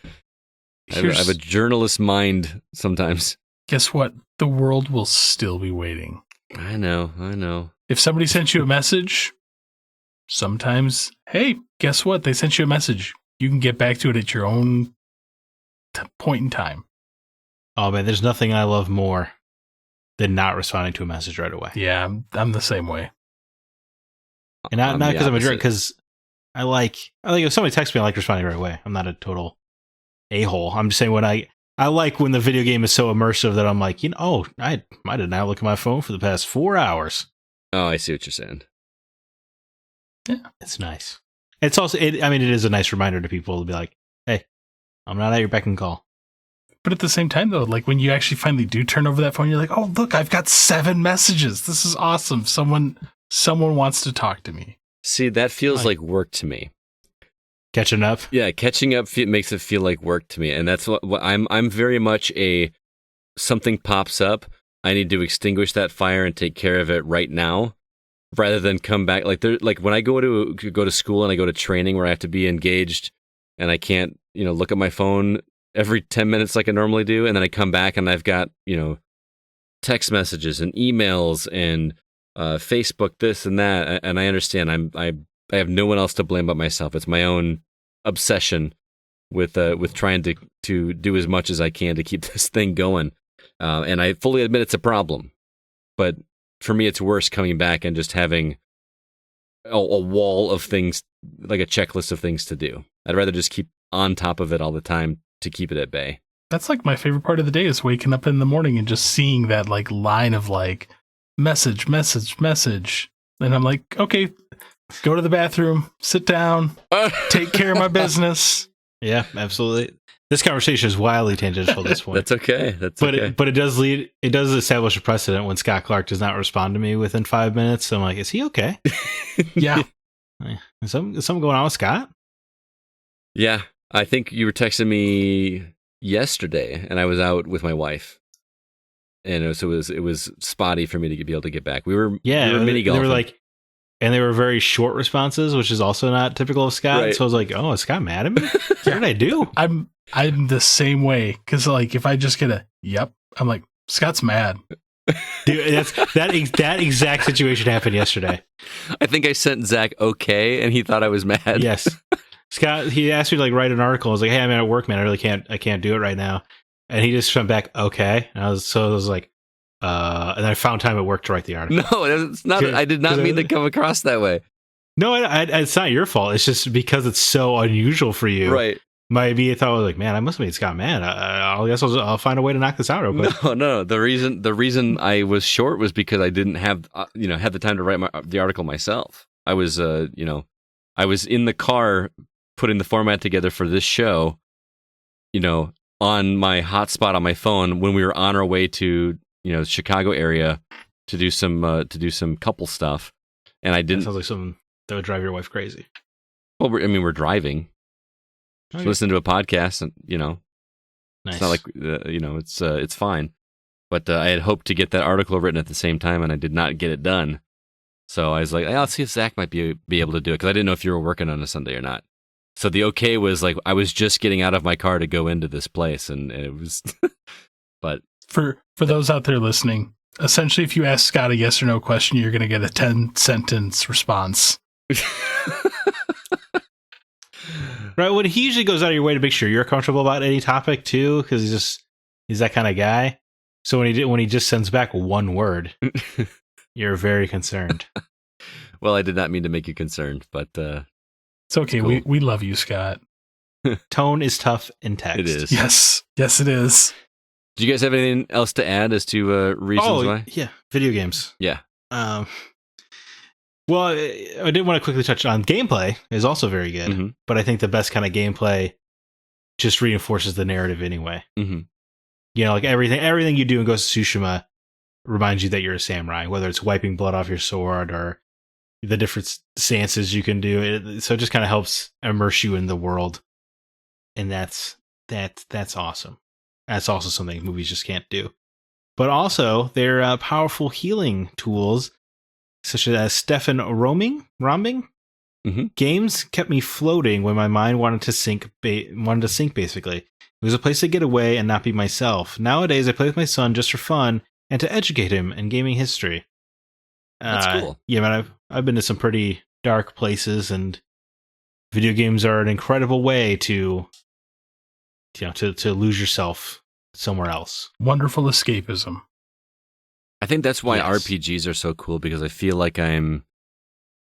I have a journalist mind sometimes. Guess what? The world will still be waiting. I know. If somebody sent you a message, sometimes, hey, guess what? They sent you a message. You can get back to it at your own point in time. Oh man, there's nothing I love more than not responding to a message right away. Yeah, I'm the same way. And not because I'm a jerk, because I like if somebody texts me, I like responding right away. I'm not a total a-hole. I'm just saying when I like when the video game is so immersive that I'm like, I did not look at my phone for the past 4 hours. Oh, I see what you're saying. Yeah, it's nice. It's also, it is a nice reminder to people to be like, hey, I'm not at your beck and call. But at the same time, though, like when you actually finally do turn over that phone, you're like, oh, look, I've got 7 messages. This is awesome. Someone wants to talk to me. See, that feels like work to me. Catching up? Yeah, catching up makes it feel like work to me. And that's what I'm very much something pops up, I need to extinguish that fire and take care of it right now, rather than come back. Like when I go to school and I go to training where I have to be engaged and I can't, look at my phone every 10 minutes like I normally do. And then I come back and I've got, text messages and emails and Facebook, this and that. And I understand I have no one else to blame but myself. It's my own obsession with trying to do as much as I can to keep this thing going. And I fully admit it's a problem. But for me, it's worse coming back and just having a wall of things, like a checklist of things to do. I'd rather just keep on top of it all the time to keep it at bay. That's like my favorite part of the day is waking up in the morning and just seeing that like line of like message. And I'm like, okay, go to the bathroom, sit down, take care of my business. Yeah, absolutely. This conversation is wildly tangential at this point. That's okay. But it does establish a precedent when Scott Clark does not respond to me within 5 minutes. So I'm like, is he okay? Yeah. Is something going on with Scott? Yeah. I think you were texting me yesterday and I was out with my wife. And it was spotty for me to be able to get back. We were mini golfing. They were very short responses, which is also not typical of Scott. Right. So I was like, "Oh, is Scott mad at me? What did I do?" I'm the same way because like if I just get a yep, I'm like Scott's mad. Dude, that exact situation happened yesterday. I think I sent Zach okay, and he thought I was mad. Yes, Scott. He asked me to write an article. I was like, "Hey, I'm at work, man. I can't do it right now." And he just sent back okay. And I was like, and then I found time at work to write the article. No, it's not. I did not mean to come across that way. No, it's not your fault. It's just because it's so unusual for you. Right. My immediate thought was like, man, I must have made Scott mad. I guess I'll find a way to knock this out real quick. No. The reason I was short was because I didn't have had the time to write the article myself. I was I was in the car putting the format together for this show, on my hotspot on my phone when we were on our way to Chicago area to do some couple stuff, and I didn't. That sounds like something that would drive your wife crazy. Well, we're driving. Okay. Listen to a podcast, and Nice. it's not like it's fine. But I had hoped to get that article written at the same time, and I did not get it done. So I was like, I'll see if Zach might be able to do it because I didn't know if you were working on a Sunday or not. So the okay was like I was just getting out of my car to go into this place, and it was. But for those out there listening, essentially, if you ask Scott a yes or no question, you're going to get a 10-sentence response. Right. Well, he usually goes out of your way to make sure you're comfortable about any topic too, because he's that kind of guy. So when he just sends back one word, you're very concerned. Well, I did not mean to make you concerned, but it's okay. Cool. We love you, Scott. Tone is tough in text. It is. Yes, it is. Do you guys have anything else to add as to reasons why? Yeah, video games. Yeah. Well, I did want to quickly touch on gameplay is also very good, Mhm. but I think the best kind of gameplay just reinforces the narrative anyway. Mm-hmm. You know, like everything you do in Ghost of Tsushima reminds you that you're a samurai, whether it's wiping blood off your sword or the different stances you can do. So it just kind of helps immerse you in the world, and that's awesome. That's also something movies just can't do. But also, they're powerful healing tools, such as Stefan rombing. Mhm. Games kept me floating when my mind wanted to sink. Basically, it was a place to get away and not be myself. Nowadays, I play with my son just for fun and to educate him in gaming history. That's cool. Yeah, man, I've been to some pretty dark places, and video games are an incredible way to lose yourself somewhere else. Wonderful escapism. I think that's why Yes. RPGs are so cool, because I feel like I'm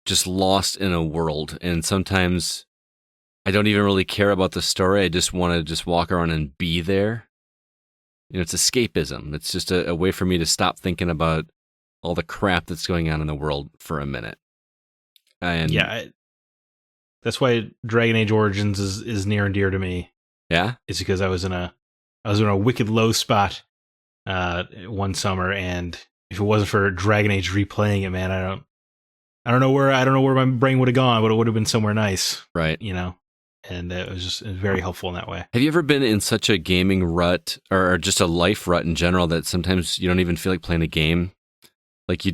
just lost in a world, and sometimes I don't even really care about the story. I just want to just walk around and be there. You know, it's escapism. It's just a way for me to stop thinking about all the crap that's going on in the world for a minute. And That's why Dragon Age Origins is near and dear to me. yeah, It's because I was in a wicked low spot one summer, and if it wasn't for Dragon Age replaying it, man, I don't know where my brain would have gone, but it would have been somewhere nice, right. you know. And it was very helpful in that way. Have you ever been in such a gaming rut, or just a life rut in general, that sometimes you don't even feel like playing a game? Like you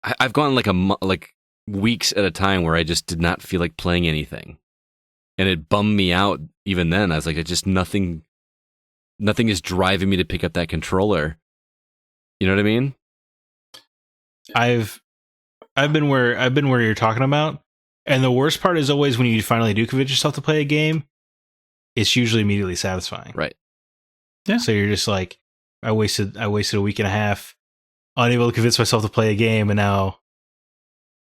I've gone like weeks at a time where I just did not feel like playing anything, and it bummed me out. Even then, I was like, it just nothing is driving me to pick up that controller. You know what I mean? I've been where you're talking about, and the worst part is always when you finally do convince yourself to play a game. It's usually immediately satisfying, Right. Yeah. So you're just like, I wasted a week and a half unable to convince myself to play a game, and now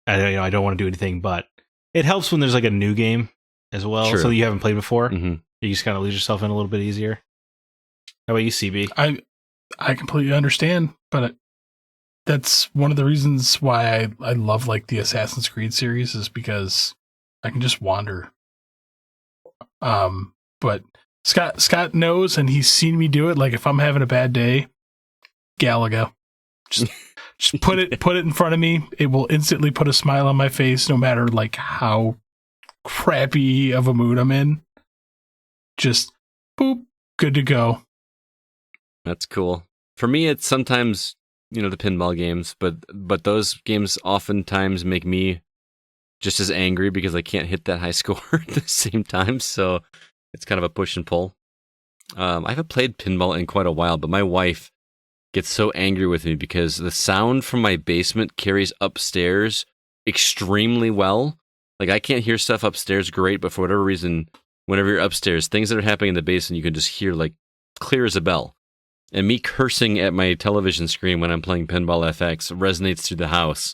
I don't want to do anything. But it helps when there's like a new game as well, True. so that you haven't played before. Mm-hmm. You just kind of lose yourself in a little bit easier. How about you, CB? I completely understand, but that's one of the reasons why I love like the Assassin's Creed series, is because I can just wander. But Scott knows, and he's seen me do it. Like if I'm having a bad day, Galaga, just put it in front of me. It will instantly put a smile on my face, no matter like how crappy of a mood I'm in. Just boop, good to go. That's cool. For me, it's sometimes, the pinball games, but those games oftentimes make me just as angry because I can't hit that high score at the same time. So it's kind of a push and pull. I haven't played pinball in quite a while, but my wife gets so angry with me because the sound from my basement carries upstairs extremely well. Like I can't hear stuff upstairs great, but for whatever reason, whenever you're upstairs, things that are happening in the basement, you can just hear like clear as a bell. And me cursing at my television screen when I'm playing Pinball FX resonates through the house.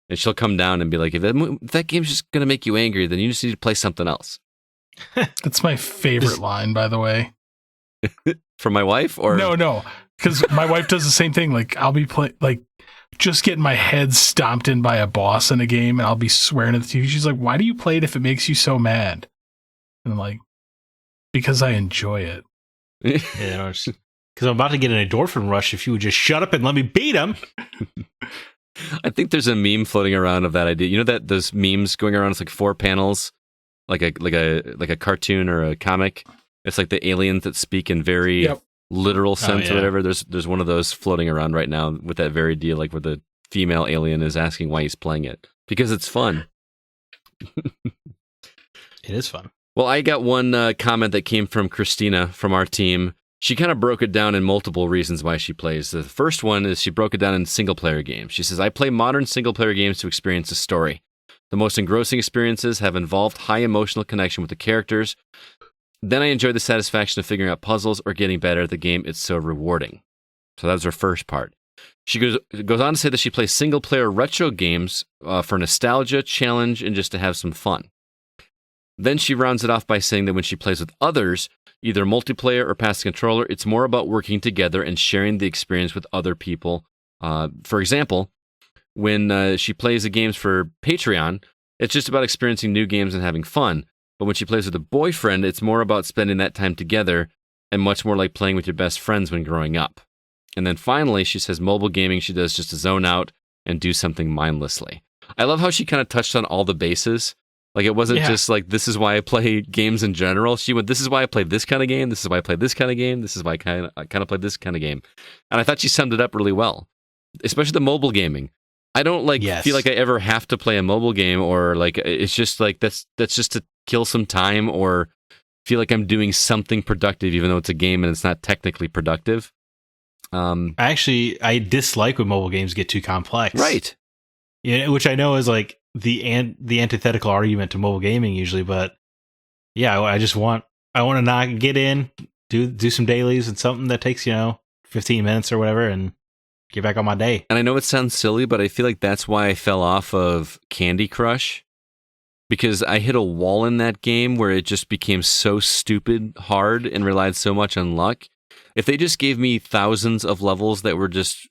And she'll come down and be like, if that game's just going to make you angry, then you just need to play something else. That's my favorite line, by the way. From my wife? Or No, because my wife does the same thing. Like I'll be just getting my head stomped in by a boss in a game, and I'll be swearing at the TV. She's like, "Why do you play it if it makes you so mad?" And I'm like, "Because I enjoy it." Because I'm about to get an endorphin rush if you would just shut up and let me beat him. I think there's a meme floating around of that idea. You know that those memes going around, it's like 4 panels, like a cartoon or a comic. It's like the aliens that speak in very literal sense or whatever. There's one of those floating around right now with that very deal, like where the female alien is asking why he's playing it. Because it's fun. It is fun. Well, I got one comment that came from Christina from our team. She kind of broke it down in multiple reasons why she plays. The first one is she broke it down in single-player games. She says, I play modern single-player games to experience a story. The most engrossing experiences have involved high emotional connection with the characters. Then I enjoy the satisfaction of figuring out puzzles or getting better at the game. It's so rewarding. So that was her first part. She goes on to say that she plays single-player retro games for nostalgia, challenge, and just to have some fun. Then she rounds it off by saying that when she plays with others, either multiplayer or past the controller, it's more about working together and sharing the experience with other people. For example, when she plays the games for Patreon, it's just about experiencing new games and having fun. But when she plays with a boyfriend, it's more about spending that time together and much more like playing with your best friends when growing up. And then finally, she says mobile gaming she does just to zone out and do something mindlessly. I love how she kind of touched on all the bases. Like, it wasn't just like, this is why I play games in general. She went, this is why I play this kind of game. This is why I play this kind of game. This is why I kind of play this kind of game. And I thought she summed it up really well, especially the mobile gaming. I don't feel like I ever have to play a mobile game, or like, it's just like, that's just to kill some time or feel like I'm doing something productive, even though it's a game and it's not technically productive. I dislike when mobile games get too complex. Right. Yeah, which I know is like the antithetical argument to mobile gaming usually, but yeah, I want to not get in, do some dailies and something that takes 15 minutes or whatever, and get back on my day. And I know it sounds silly, but I feel like that's why I fell off of Candy Crush, because I hit a wall in that game where it just became so stupid hard and relied so much on luck. If they just gave me thousands of levels that were just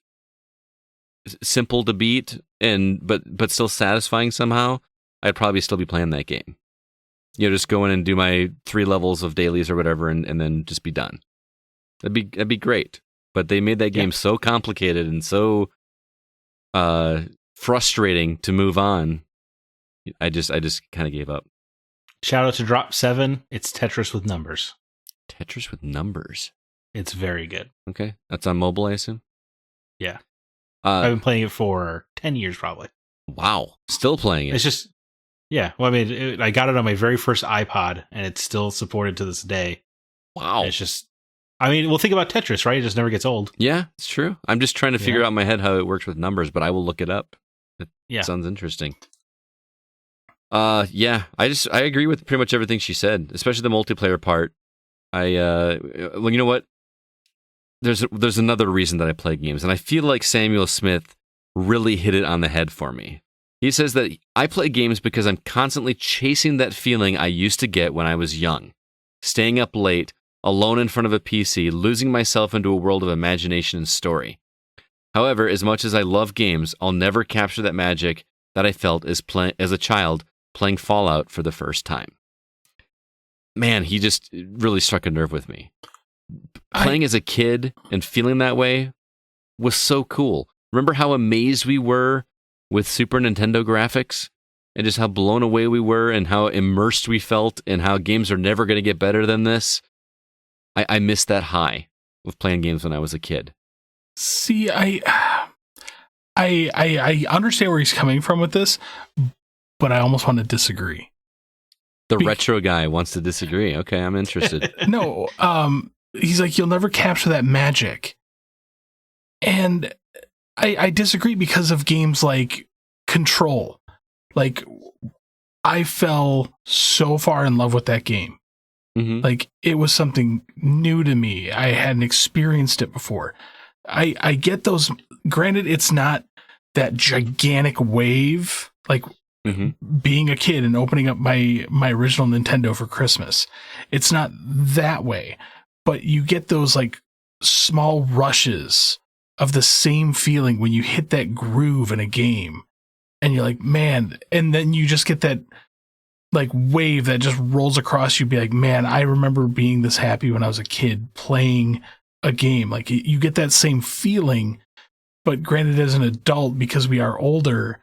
simple to beat but still satisfying somehow, I'd probably still be playing that game. Just go in and do my 3 levels of dailies or whatever, and then just be done. That'd be great. But they made that game so complicated and so frustrating to move on. I just kind of gave up. Shout out to Drop 7. It's Tetris with numbers. Tetris with numbers. It's very good. Okay. That's on mobile, I assume? Yeah. I've been playing it for 10 years probably. Wow. Still playing it. It's just, yeah. Well, I mean, I got it on my very first iPod, and it's still supported to this day. Wow. It's just, well, think about Tetris, right? It just never gets old. Yeah, it's true. I'm just trying to figure out in my head how it works with numbers, but I will look it up. It sounds interesting. Yeah, I agree with pretty much everything she said, especially the multiplayer part. Well, you know what? There's another reason that I play games, and I feel like Samuel Smith really hit it on the head for me. He says that I play games because I'm constantly chasing that feeling I used to get when I was young, staying up late, alone in front of a PC, losing myself into a world of imagination and story. However, as much as I love games, I'll never capture that magic that I felt as a child playing Fallout for the first time. Man, he just really struck a nerve with me. Playing as a kid and feeling that way was so cool. Remember how amazed we were with Super Nintendo graphics? And just how blown away we were and how immersed we felt and how games are never going to get better than this? I missed that high of playing games when I was a kid. See, I understand where he's coming from with this, but I almost want to disagree. The retro guy wants to disagree. Okay, I'm interested. No, he's like, you'll never capture that magic. And I disagree because of games like Control. Like, I fell so far in love with that game. Mm-hmm. Like, it was something new to me. I hadn't experienced it before. I get those. Granted, it's not that gigantic wave, like being a kid and opening up my original Nintendo for Christmas. It's not that way, but you get those like small rushes of the same feeling when you hit that groove in a game, and you're like, man, and then you just get that like wave that just rolls across you. Be like, man, I remember being this happy when I was a kid playing a game. Like, you get that same feeling, but granted, as an adult, because we are older,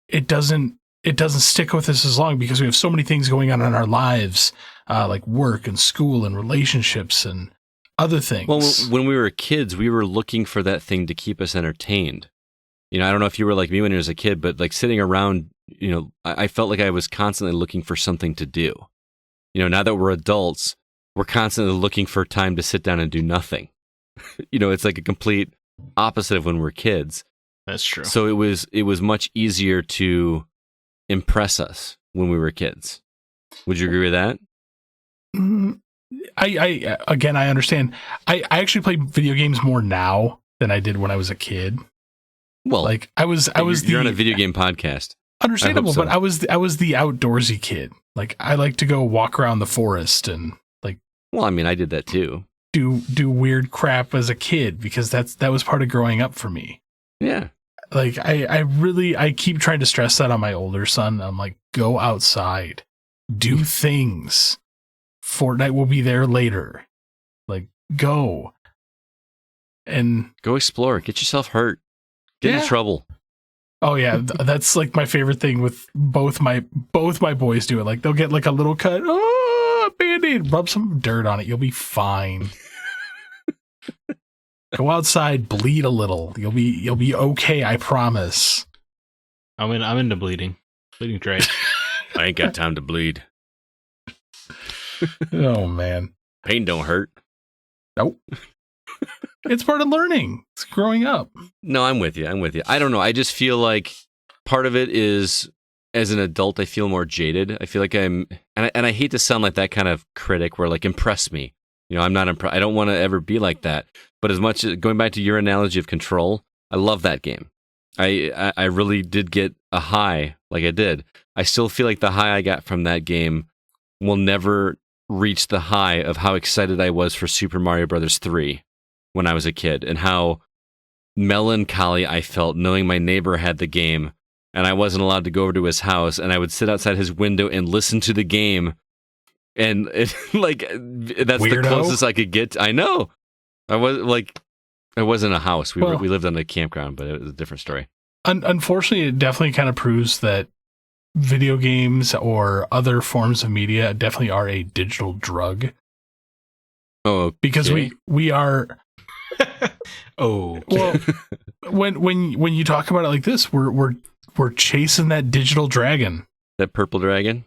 it doesn't stick with us as long because we have so many things going on in our lives, like work and school and relationships and other things. Well, when we were kids, we were looking for that thing to keep us entertained. I don't know if you were like me when you was a kid, but like sitting around, I felt like I was constantly looking for something to do. Now that we're adults, we're constantly looking for time to sit down and do nothing. It's like a complete opposite of when we're kids. That's true. So it was much easier to impress us when we were kids. Would you agree with that? I understand. I actually play video games more now than I did when I was a kid. Well, like you're on a video game podcast. Understandable, so. But I was the outdoorsy kid. Like, I like to go walk around the forest and like. Well, I mean, I did that too. Do weird crap as a kid because that was part of growing up for me. Yeah. Like I keep trying to stress that on my older son. I'm like, go outside, do things. Fortnite will be there later. Like, go. And go explore. Get yourself hurt. Get in trouble. Oh yeah, that's like my favorite thing with both my boys do it. Like they'll get like a little cut. Oh, Band-Aid. Rub some dirt on it. You'll be fine. Go outside, bleed a little. You'll be okay. I promise. I'm into bleeding. Bleeding's great. I ain't got time to bleed. Oh man, pain don't hurt. Nope. It's part of learning. It's growing up. No, I'm with you. I don't know. I just feel like part of it is, as an adult, I feel more jaded. I feel like and I hate to sound like that kind of critic where like, impress me. You know, I'm not impressed. I don't want to ever be like that. But as much as, going back to your analogy of Control, I love that game. I really did get a high like I did. I still feel like the high I got from that game will never reach the high of how excited I was for Super Mario Brothers 3 when I was a kid, and how melancholy I felt knowing my neighbor had the game and I wasn't allowed to go over to his house, and I would sit outside his window and listen to the game. And that's Weirdo. The closest I could get. I know. I wasn't a house. We lived on a campground, but it was a different story. Unfortunately, it definitely kind of proves that video games or other forms of media definitely are a digital drug. Oh, okay. Because we are. Oh, well, when you talk about it like this, we're chasing that digital dragon, that purple dragon.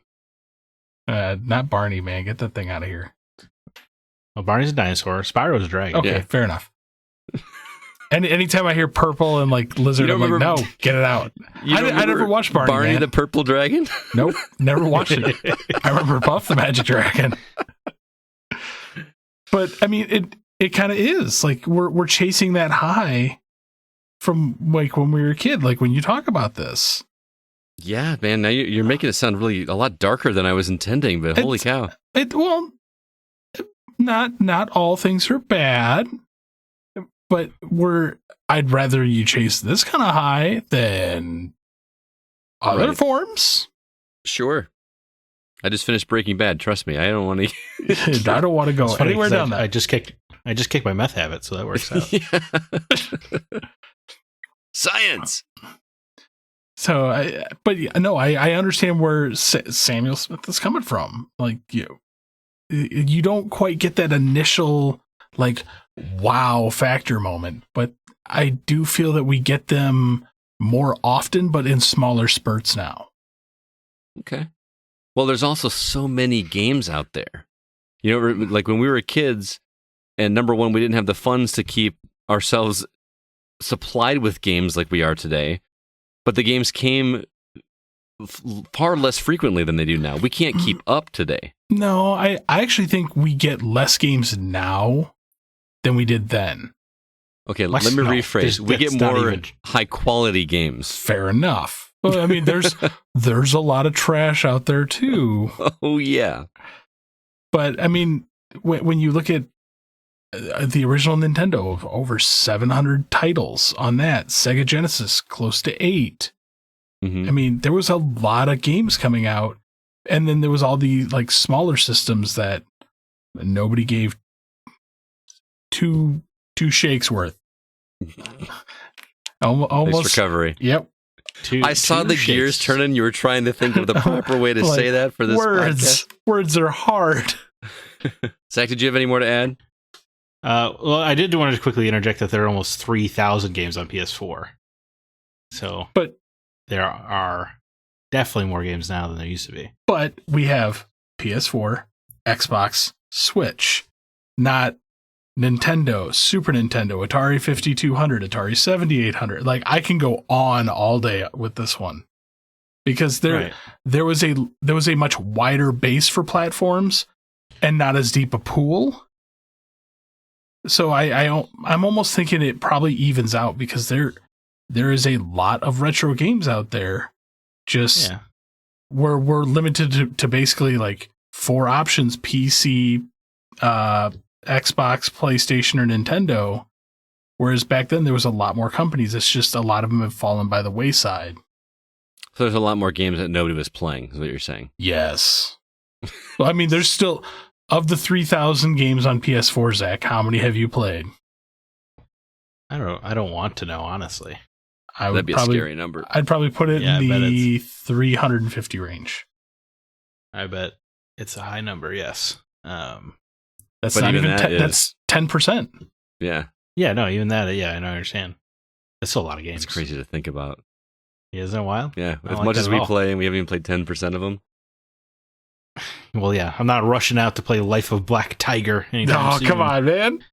Not Barney, man. Get that thing out of here. Well, Barney's a dinosaur. Spyro's a dragon. Okay, fair enough. And anytime I hear purple and like lizard, I'm like, no, get it out. I never watched Barney. Barney the purple dragon? Nope, never watched it. I remember Puff the Magic Dragon. But I mean, it kind of is like we're chasing that high from like when we were a kid. Like when you talk about this. Yeah, man. Now you're making it sound really a lot darker than I was intending. But holy cow! Not all things are bad, but I'd rather you chase this kind of high than other forms. Sure. I just finished Breaking Bad. Trust me, I don't want to. I don't want to go anywhere down that. I just kicked my meth habit, so that works out. Science. So, I understand where Samuel Smith is coming from. Like, you don't quite get that initial, like, wow factor moment, but I do feel that we get them more often, but in smaller spurts now. Okay. Well, there's also so many games out there. You know, like when we were kids, and number one, we didn't have the funds to keep ourselves supplied with games like we are today. But the games came far less frequently than they do now. We can't keep up today. No, I actually think we get less games now than we did then. Okay, let me rephrase. We get more high-quality games. Fair enough. Well, I mean, there's a lot of trash out there, too. Oh, yeah. But, I mean, when you look at the original Nintendo, of over 700 titles on that. Sega Genesis, close to 8. Mm-hmm. I mean, there was a lot of games coming out. And then there was all the like smaller systems that nobody gave two shakes worth. Almost nice recovery. Yep. I saw the gears turning. You were trying to think of the proper way to say that for this podcast. Words are hard. Zach, did you have any more to add? Well, I did want to quickly interject that there are almost 3,000 games on PS4. So, but there are definitely more games now than there used to be. But we have PS4, Xbox, Switch, not Nintendo, Super Nintendo, Atari 5200, Atari 7800. Like I can go on all day with this one because there was a much wider base for platforms and not as deep a pool. So I'm almost thinking it probably evens out because there is a lot of retro games out there. Just we're limited to basically like 4 options: PC, Xbox, PlayStation, or Nintendo. Whereas back then there was a lot more companies. It's just a lot of them have fallen by the wayside. So there's a lot more games that nobody was playing, is what you're saying. Yes. Well, I mean, there's still, of the 3,000 games on PS4, Zach, how many have you played? I don't want to know, honestly. That'd be a scary number. I'd probably put it in the 350 range. I bet it's a high number, yes. That's not even that's 10%. Yeah. Yeah, no, even that, yeah, I know, I understand. That's still a lot of games. It's crazy to think about. Yeah, isn't that wild? Yeah, as much as we play, and we haven't even played 10% of them. Well, yeah, I'm not rushing out to play Life of Black Tiger anytime soon. Come on, man.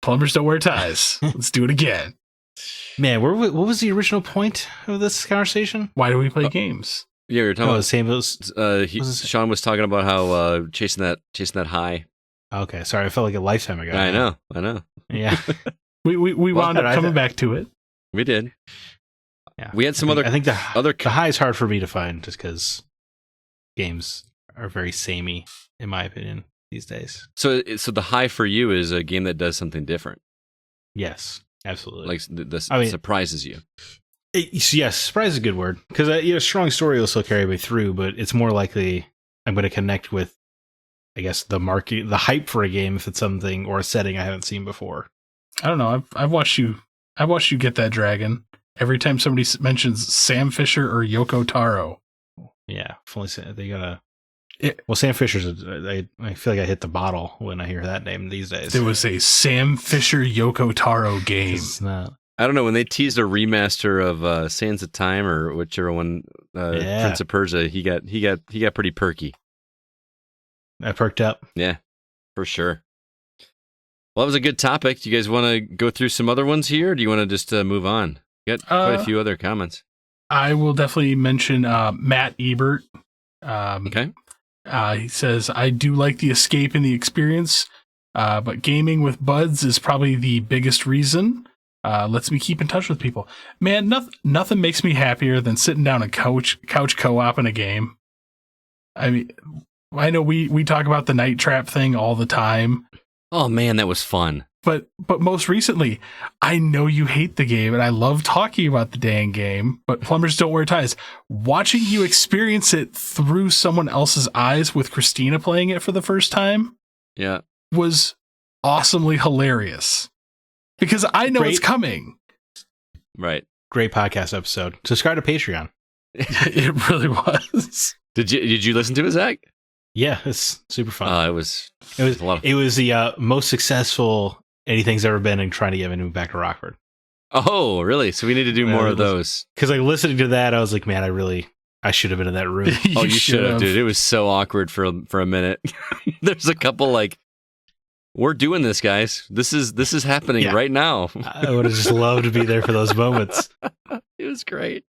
Plumbers don't wear ties. Let's do it again. Man, what was the original point of this conversation? Why do we play games? Yeah, we were talking about Sean was talking about how chasing that high. Okay, sorry, I felt like a lifetime ago. I know. Yeah. we wound up coming back to it. We did. Yeah. We had some I think the high is hard for me to find just because games are very samey, in my opinion, these days. So the high for you is a game that does something different. Yes, absolutely. Like surprises you. Yes, surprise is a good word, because a strong story will still carry me through, but it's more likely I'm going to connect with, I guess, the market, the hype for a game if it's something or a setting I haven't seen before. I don't know. I've watched you get that dragon every time somebody mentions Sam Fisher or Yoko Taro. Yeah, they gotta. Well, Sam Fisher's. I feel like I hit the bottle when I hear that name these days. There was a Sam Fisher Yoko Taro game. It's not. I don't know, when they teased a remaster of Sands of Time or whichever one, Prince of Persia, he got pretty perky. I perked up. Yeah, for sure. Well, that was a good topic. Do you guys want to go through some other ones here, or do you want to just move on? You got quite a few other comments. I will definitely mention Matt Ebert. Okay. He says, I do like the escape and the experience, but gaming with buds is probably the biggest reason. Lets me keep in touch with people. Man, nothing makes me happier than sitting down and couch co-op in a game. I mean, I know we talk about the Night Trap thing all the time. Oh man, that was fun. But most recently, I know you hate the game, and I love talking about the dang game, but Plumbers Don't Wear Ties. Watching you experience it through someone else's eyes with Christina playing it for the first time was awesomely hilarious. Because I know it's coming. Right. Great podcast episode. Subscribe to Patreon. It really was. Did you listen to it, Zach? Yeah, it's super fun. It was the most successful anything's ever been in trying to get me to move back to Rockford. Oh, really? So we need to do more of those. Because like listening to that, I was like, man, I should have been in that room. You should have, dude. It was so awkward for a minute. There's a couple like, we're doing this, guys. This is happening right now. I would have just loved to be there for those moments. It was great.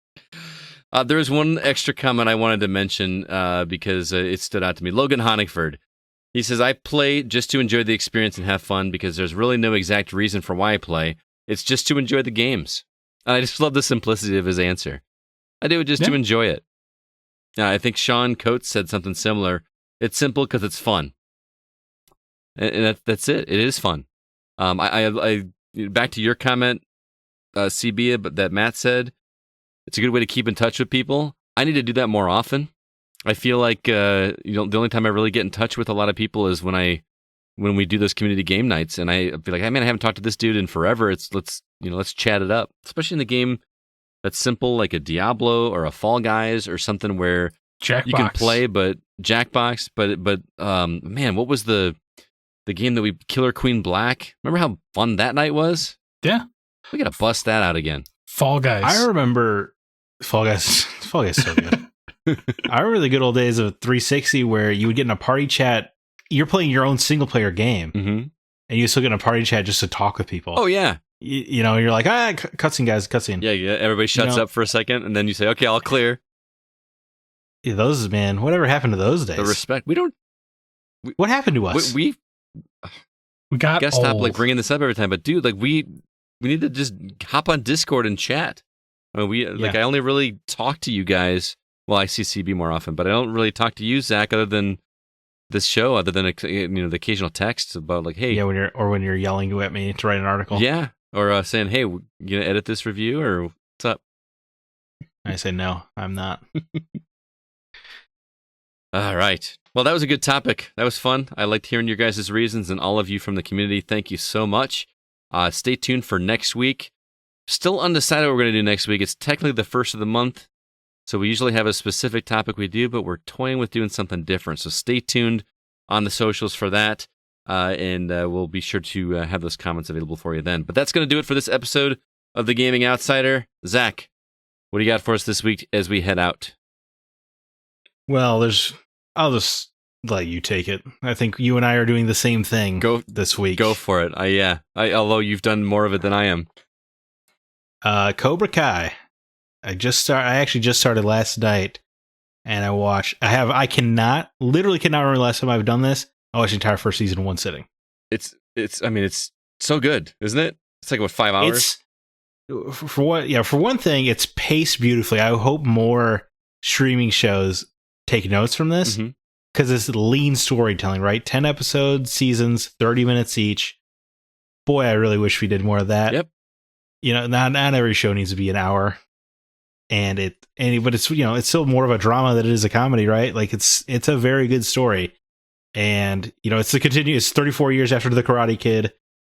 There was one extra comment I wanted to mention because it stood out to me. Logan Honigford. He says, I play just to enjoy the experience and have fun because there's really no exact reason for why I play. It's just to enjoy the games. And I just love the simplicity of his answer. I do it just to enjoy it. I think Sean Coates said something similar. It's simple because it's fun. And that's it. It is fun. I back to your comment, CB, but that Matt said, it's a good way to keep in touch with people. I need to do that more often. I feel like the only time I really get in touch with a lot of people is when we do those community game nights, and I feel like, hey man, I haven't talked to this dude in forever. Let's chat it up, especially in a game that's simple like a Diablo or a Fall Guys or something where Jackbox. You can play, but Jackbox. But man, what was the game that we Killer Queen Black? Remember how fun that night was? Yeah, we gotta bust that out again. Fall Guys. I remember Fall Guys. Fall Guys is so good. I remember the good old days of 360 where you would get in a party chat. You're playing your own single player game, and you still get in a party chat just to talk with people. Oh yeah, you're like, cutscene guys, cutscene. Yeah. Everybody shuts up for a second, and then you say, okay, I'll clear. Yeah, those, man, whatever happened to those days? The respect. What happened to us? We got guess old. Stop like bringing this up every time, but dude, like we need to just hop on Discord and chat. I mean, I only really talk to you guys. Well, I see CB more often, but I don't really talk to you, Zach, other than this show other than the occasional text about like, hey, Yeah, when you're yelling at me to write an article. yeah, or saying, hey, you gonna edit this review or what's up? I say no, I'm not. All right. Well, that was a good topic. That was fun. I liked hearing your guys' reasons, and all of you from the community, thank you so much. Stay tuned for next week. Still undecided what we're going to do next week. It's technically the first of the month, so we usually have a specific topic we do, but we're toying with doing something different. So stay tuned on the socials for that, and we'll be sure to have those comments available for you then. But that's going to do it for this episode of The Gaming Outsider. Zach, what do you got for us this week as we head out? Well, I'll just let you take it. I think you and I are doing the same thing this week. Go for it. Although you've done more of it than I am. Cobra Kai. I actually just started last night, and I literally cannot remember the last time I've done this. I watched the entire first season in one sitting. It's so good, isn't it? It's like, what, 5 hours? For one thing, it's paced beautifully. I hope more streaming shows take notes from this, because it's lean storytelling, right? 10 episodes, seasons, 30 minutes each. Boy, I really wish we did more of that. Yep. Not every show needs to be an hour, but it's it's still more of a drama than it is a comedy, right? Like it's a very good story, and it's the continuous 34 years after the Karate Kid,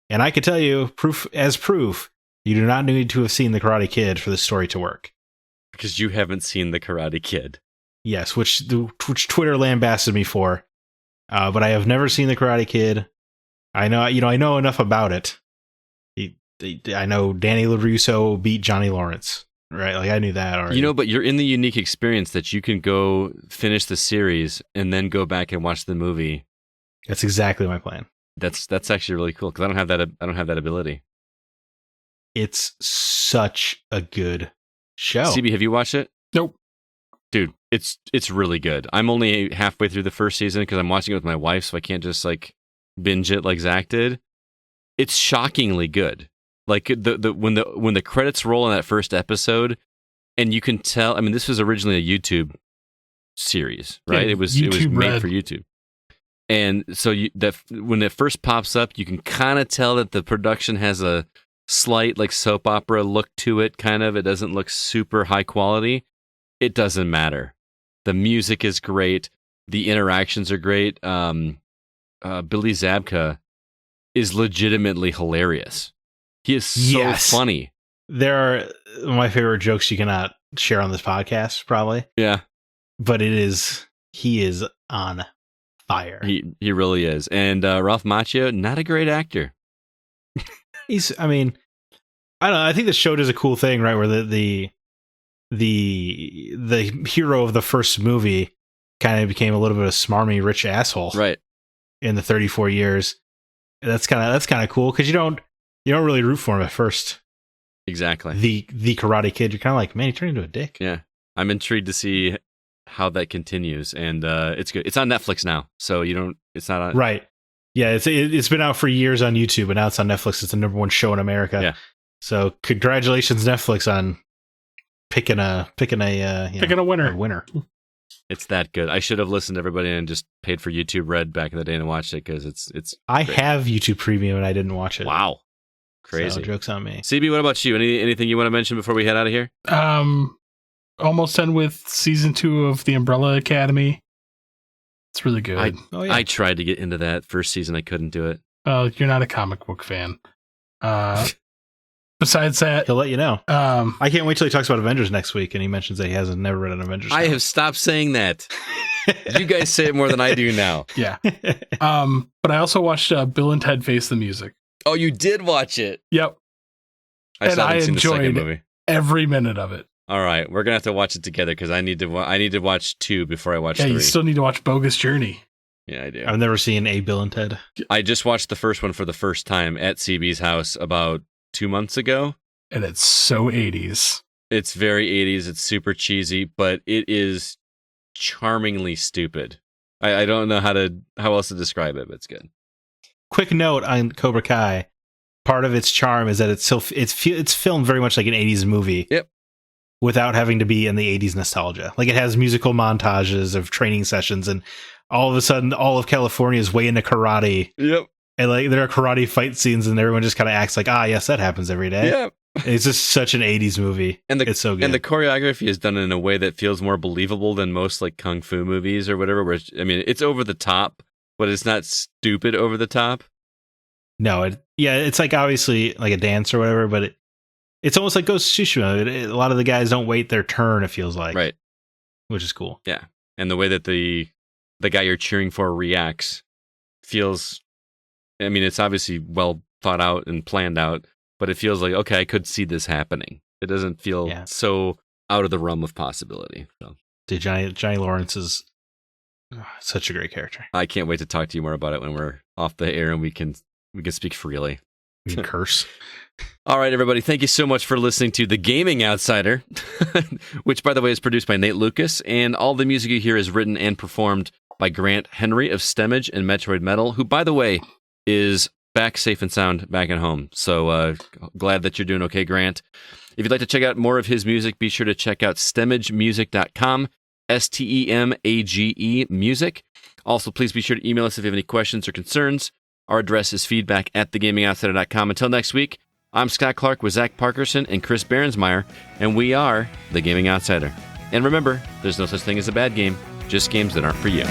and I can tell you, proof, you do not need to have seen the Karate Kid for the story to work, because you haven't seen the Karate Kid. Yes, which Twitter lambasted me for, but I have never seen the Karate Kid. I know enough about it. I know Danny LaRusso beat Johnny Lawrence, right? Like, I knew that already. But you're in the unique experience that you can go finish the series and then go back and watch the movie. That's exactly my plan. That's actually really cool, because I don't have that ability. It's such a good show. CB, have you watched it? Nope. Dude, it's really good. I'm only halfway through the first season because I'm watching it with my wife, so I can't just like binge it like Zach did. It's shockingly good. Like when the credits roll in that first episode, and you can tell. I mean, this was originally a YouTube series, right? Yeah, it was made for YouTube, and so when it first pops up, you can kind of tell that the production has a slight like soap opera look to it. Kind of, it doesn't look super high quality. It doesn't matter. The music is great. The interactions are great. Billy Zabka is legitimately hilarious. He is so funny. There are my favorite jokes you cannot share on this podcast, probably. Yeah. But he is on fire. He really is. And Ralph Macchio, not a great actor. I don't know. I think the show does a cool thing, right? Where the hero of the first movie kind of became a little bit of a smarmy rich asshole, right? In the 34 years, that's kind of cool, because you don't really root for him at first. Exactly. The Karate Kid, you're kind of like, man, he turned into a dick. Yeah, I'm intrigued to see how that continues, and it's good. It's on Netflix now, so it's not on. Right. Yeah, it's been out for years on YouTube, but now it's on Netflix. It's the #1 show in America. Yeah. So congratulations, Netflix, on picking a winner. It's that good. I should have listened to everybody and just paid for YouTube Red back in the day and watched it, because it's. I have YouTube Premium and I didn't watch it. Wow, crazy. So, joke's on me. CB, what about you? Anything you want to mention before we head out of here? Almost done with season 2 of The Umbrella Academy. It's really good. I tried to get into that first season. I couldn't do it. Oh, you're not a comic book fan. Besides that, he'll let you know. I can't wait till he talks about Avengers next week, and he mentions that he hasn't never read an Avengers. I have stopped saying that. You guys say it more than I do now. Yeah. But I also watched Bill and Ted Face the Music. Oh, you did watch it? Yep. I enjoyed every minute of it. All right, we're gonna have to watch it together, because I need to watch 2 before I watch 3. You still need to watch Bogus Journey. Yeah, I do. I've never seen a Bill and Ted. I just watched the first one for the first time at CB's house about 2 months ago. And it's so 80s. It's very 80s. It's super cheesy, but it is charmingly stupid. I don't know how else to describe it, but it's good. Quick note on Cobra Kai. Part of its charm is that it's filmed very much like an 80s movie. Yep. Without having to be in the 80s nostalgia. Like, it has musical montages of training sessions, and all of a sudden all of California is way into karate. Yep. And like there are karate fight scenes and everyone just kind of acts like, yes, that happens every day. Yeah. It's just such an 80s movie. And it's so good. And the choreography is done in a way that feels more believable than most like kung fu movies or whatever. Where it's over the top, but it's not stupid over the top. No, it's like obviously like a dance or whatever, but it's almost like Ghost of Tsushima. A lot of the guys don't wait their turn, it feels like. Right. Which is cool. Yeah. And the way that the guy you're cheering for reacts feels... it's obviously well thought out and planned out, but it feels like, okay, I could see this happening. It doesn't feel so out of the realm of possibility. So. Dude, Johnny Lawrence is such a great character. I can't wait to talk to you more about it when we're off the air and we can speak freely. We can curse. All right, everybody. Thank you so much for listening to The Gaming Outsider, which, by the way, is produced by Nate Lucas, and all the music you hear is written and performed by Grant Henry of Stemmage and Metroid Metal, who, by the way, is back safe and sound back at home. So glad that you're doing okay, Grant. If you'd like to check out more of his music, be sure to check out stemagemusic.com, STEMAGE music. Also, please be sure to email us if you have any questions or concerns. Our address is feedback@thegamingoutsider.com. Until next week, I'm Scott Clark with Zach Parkerson and Chris Behrensmeyer, and we are The Gaming Outsider. And remember, there's no such thing as a bad game, just games that aren't for you.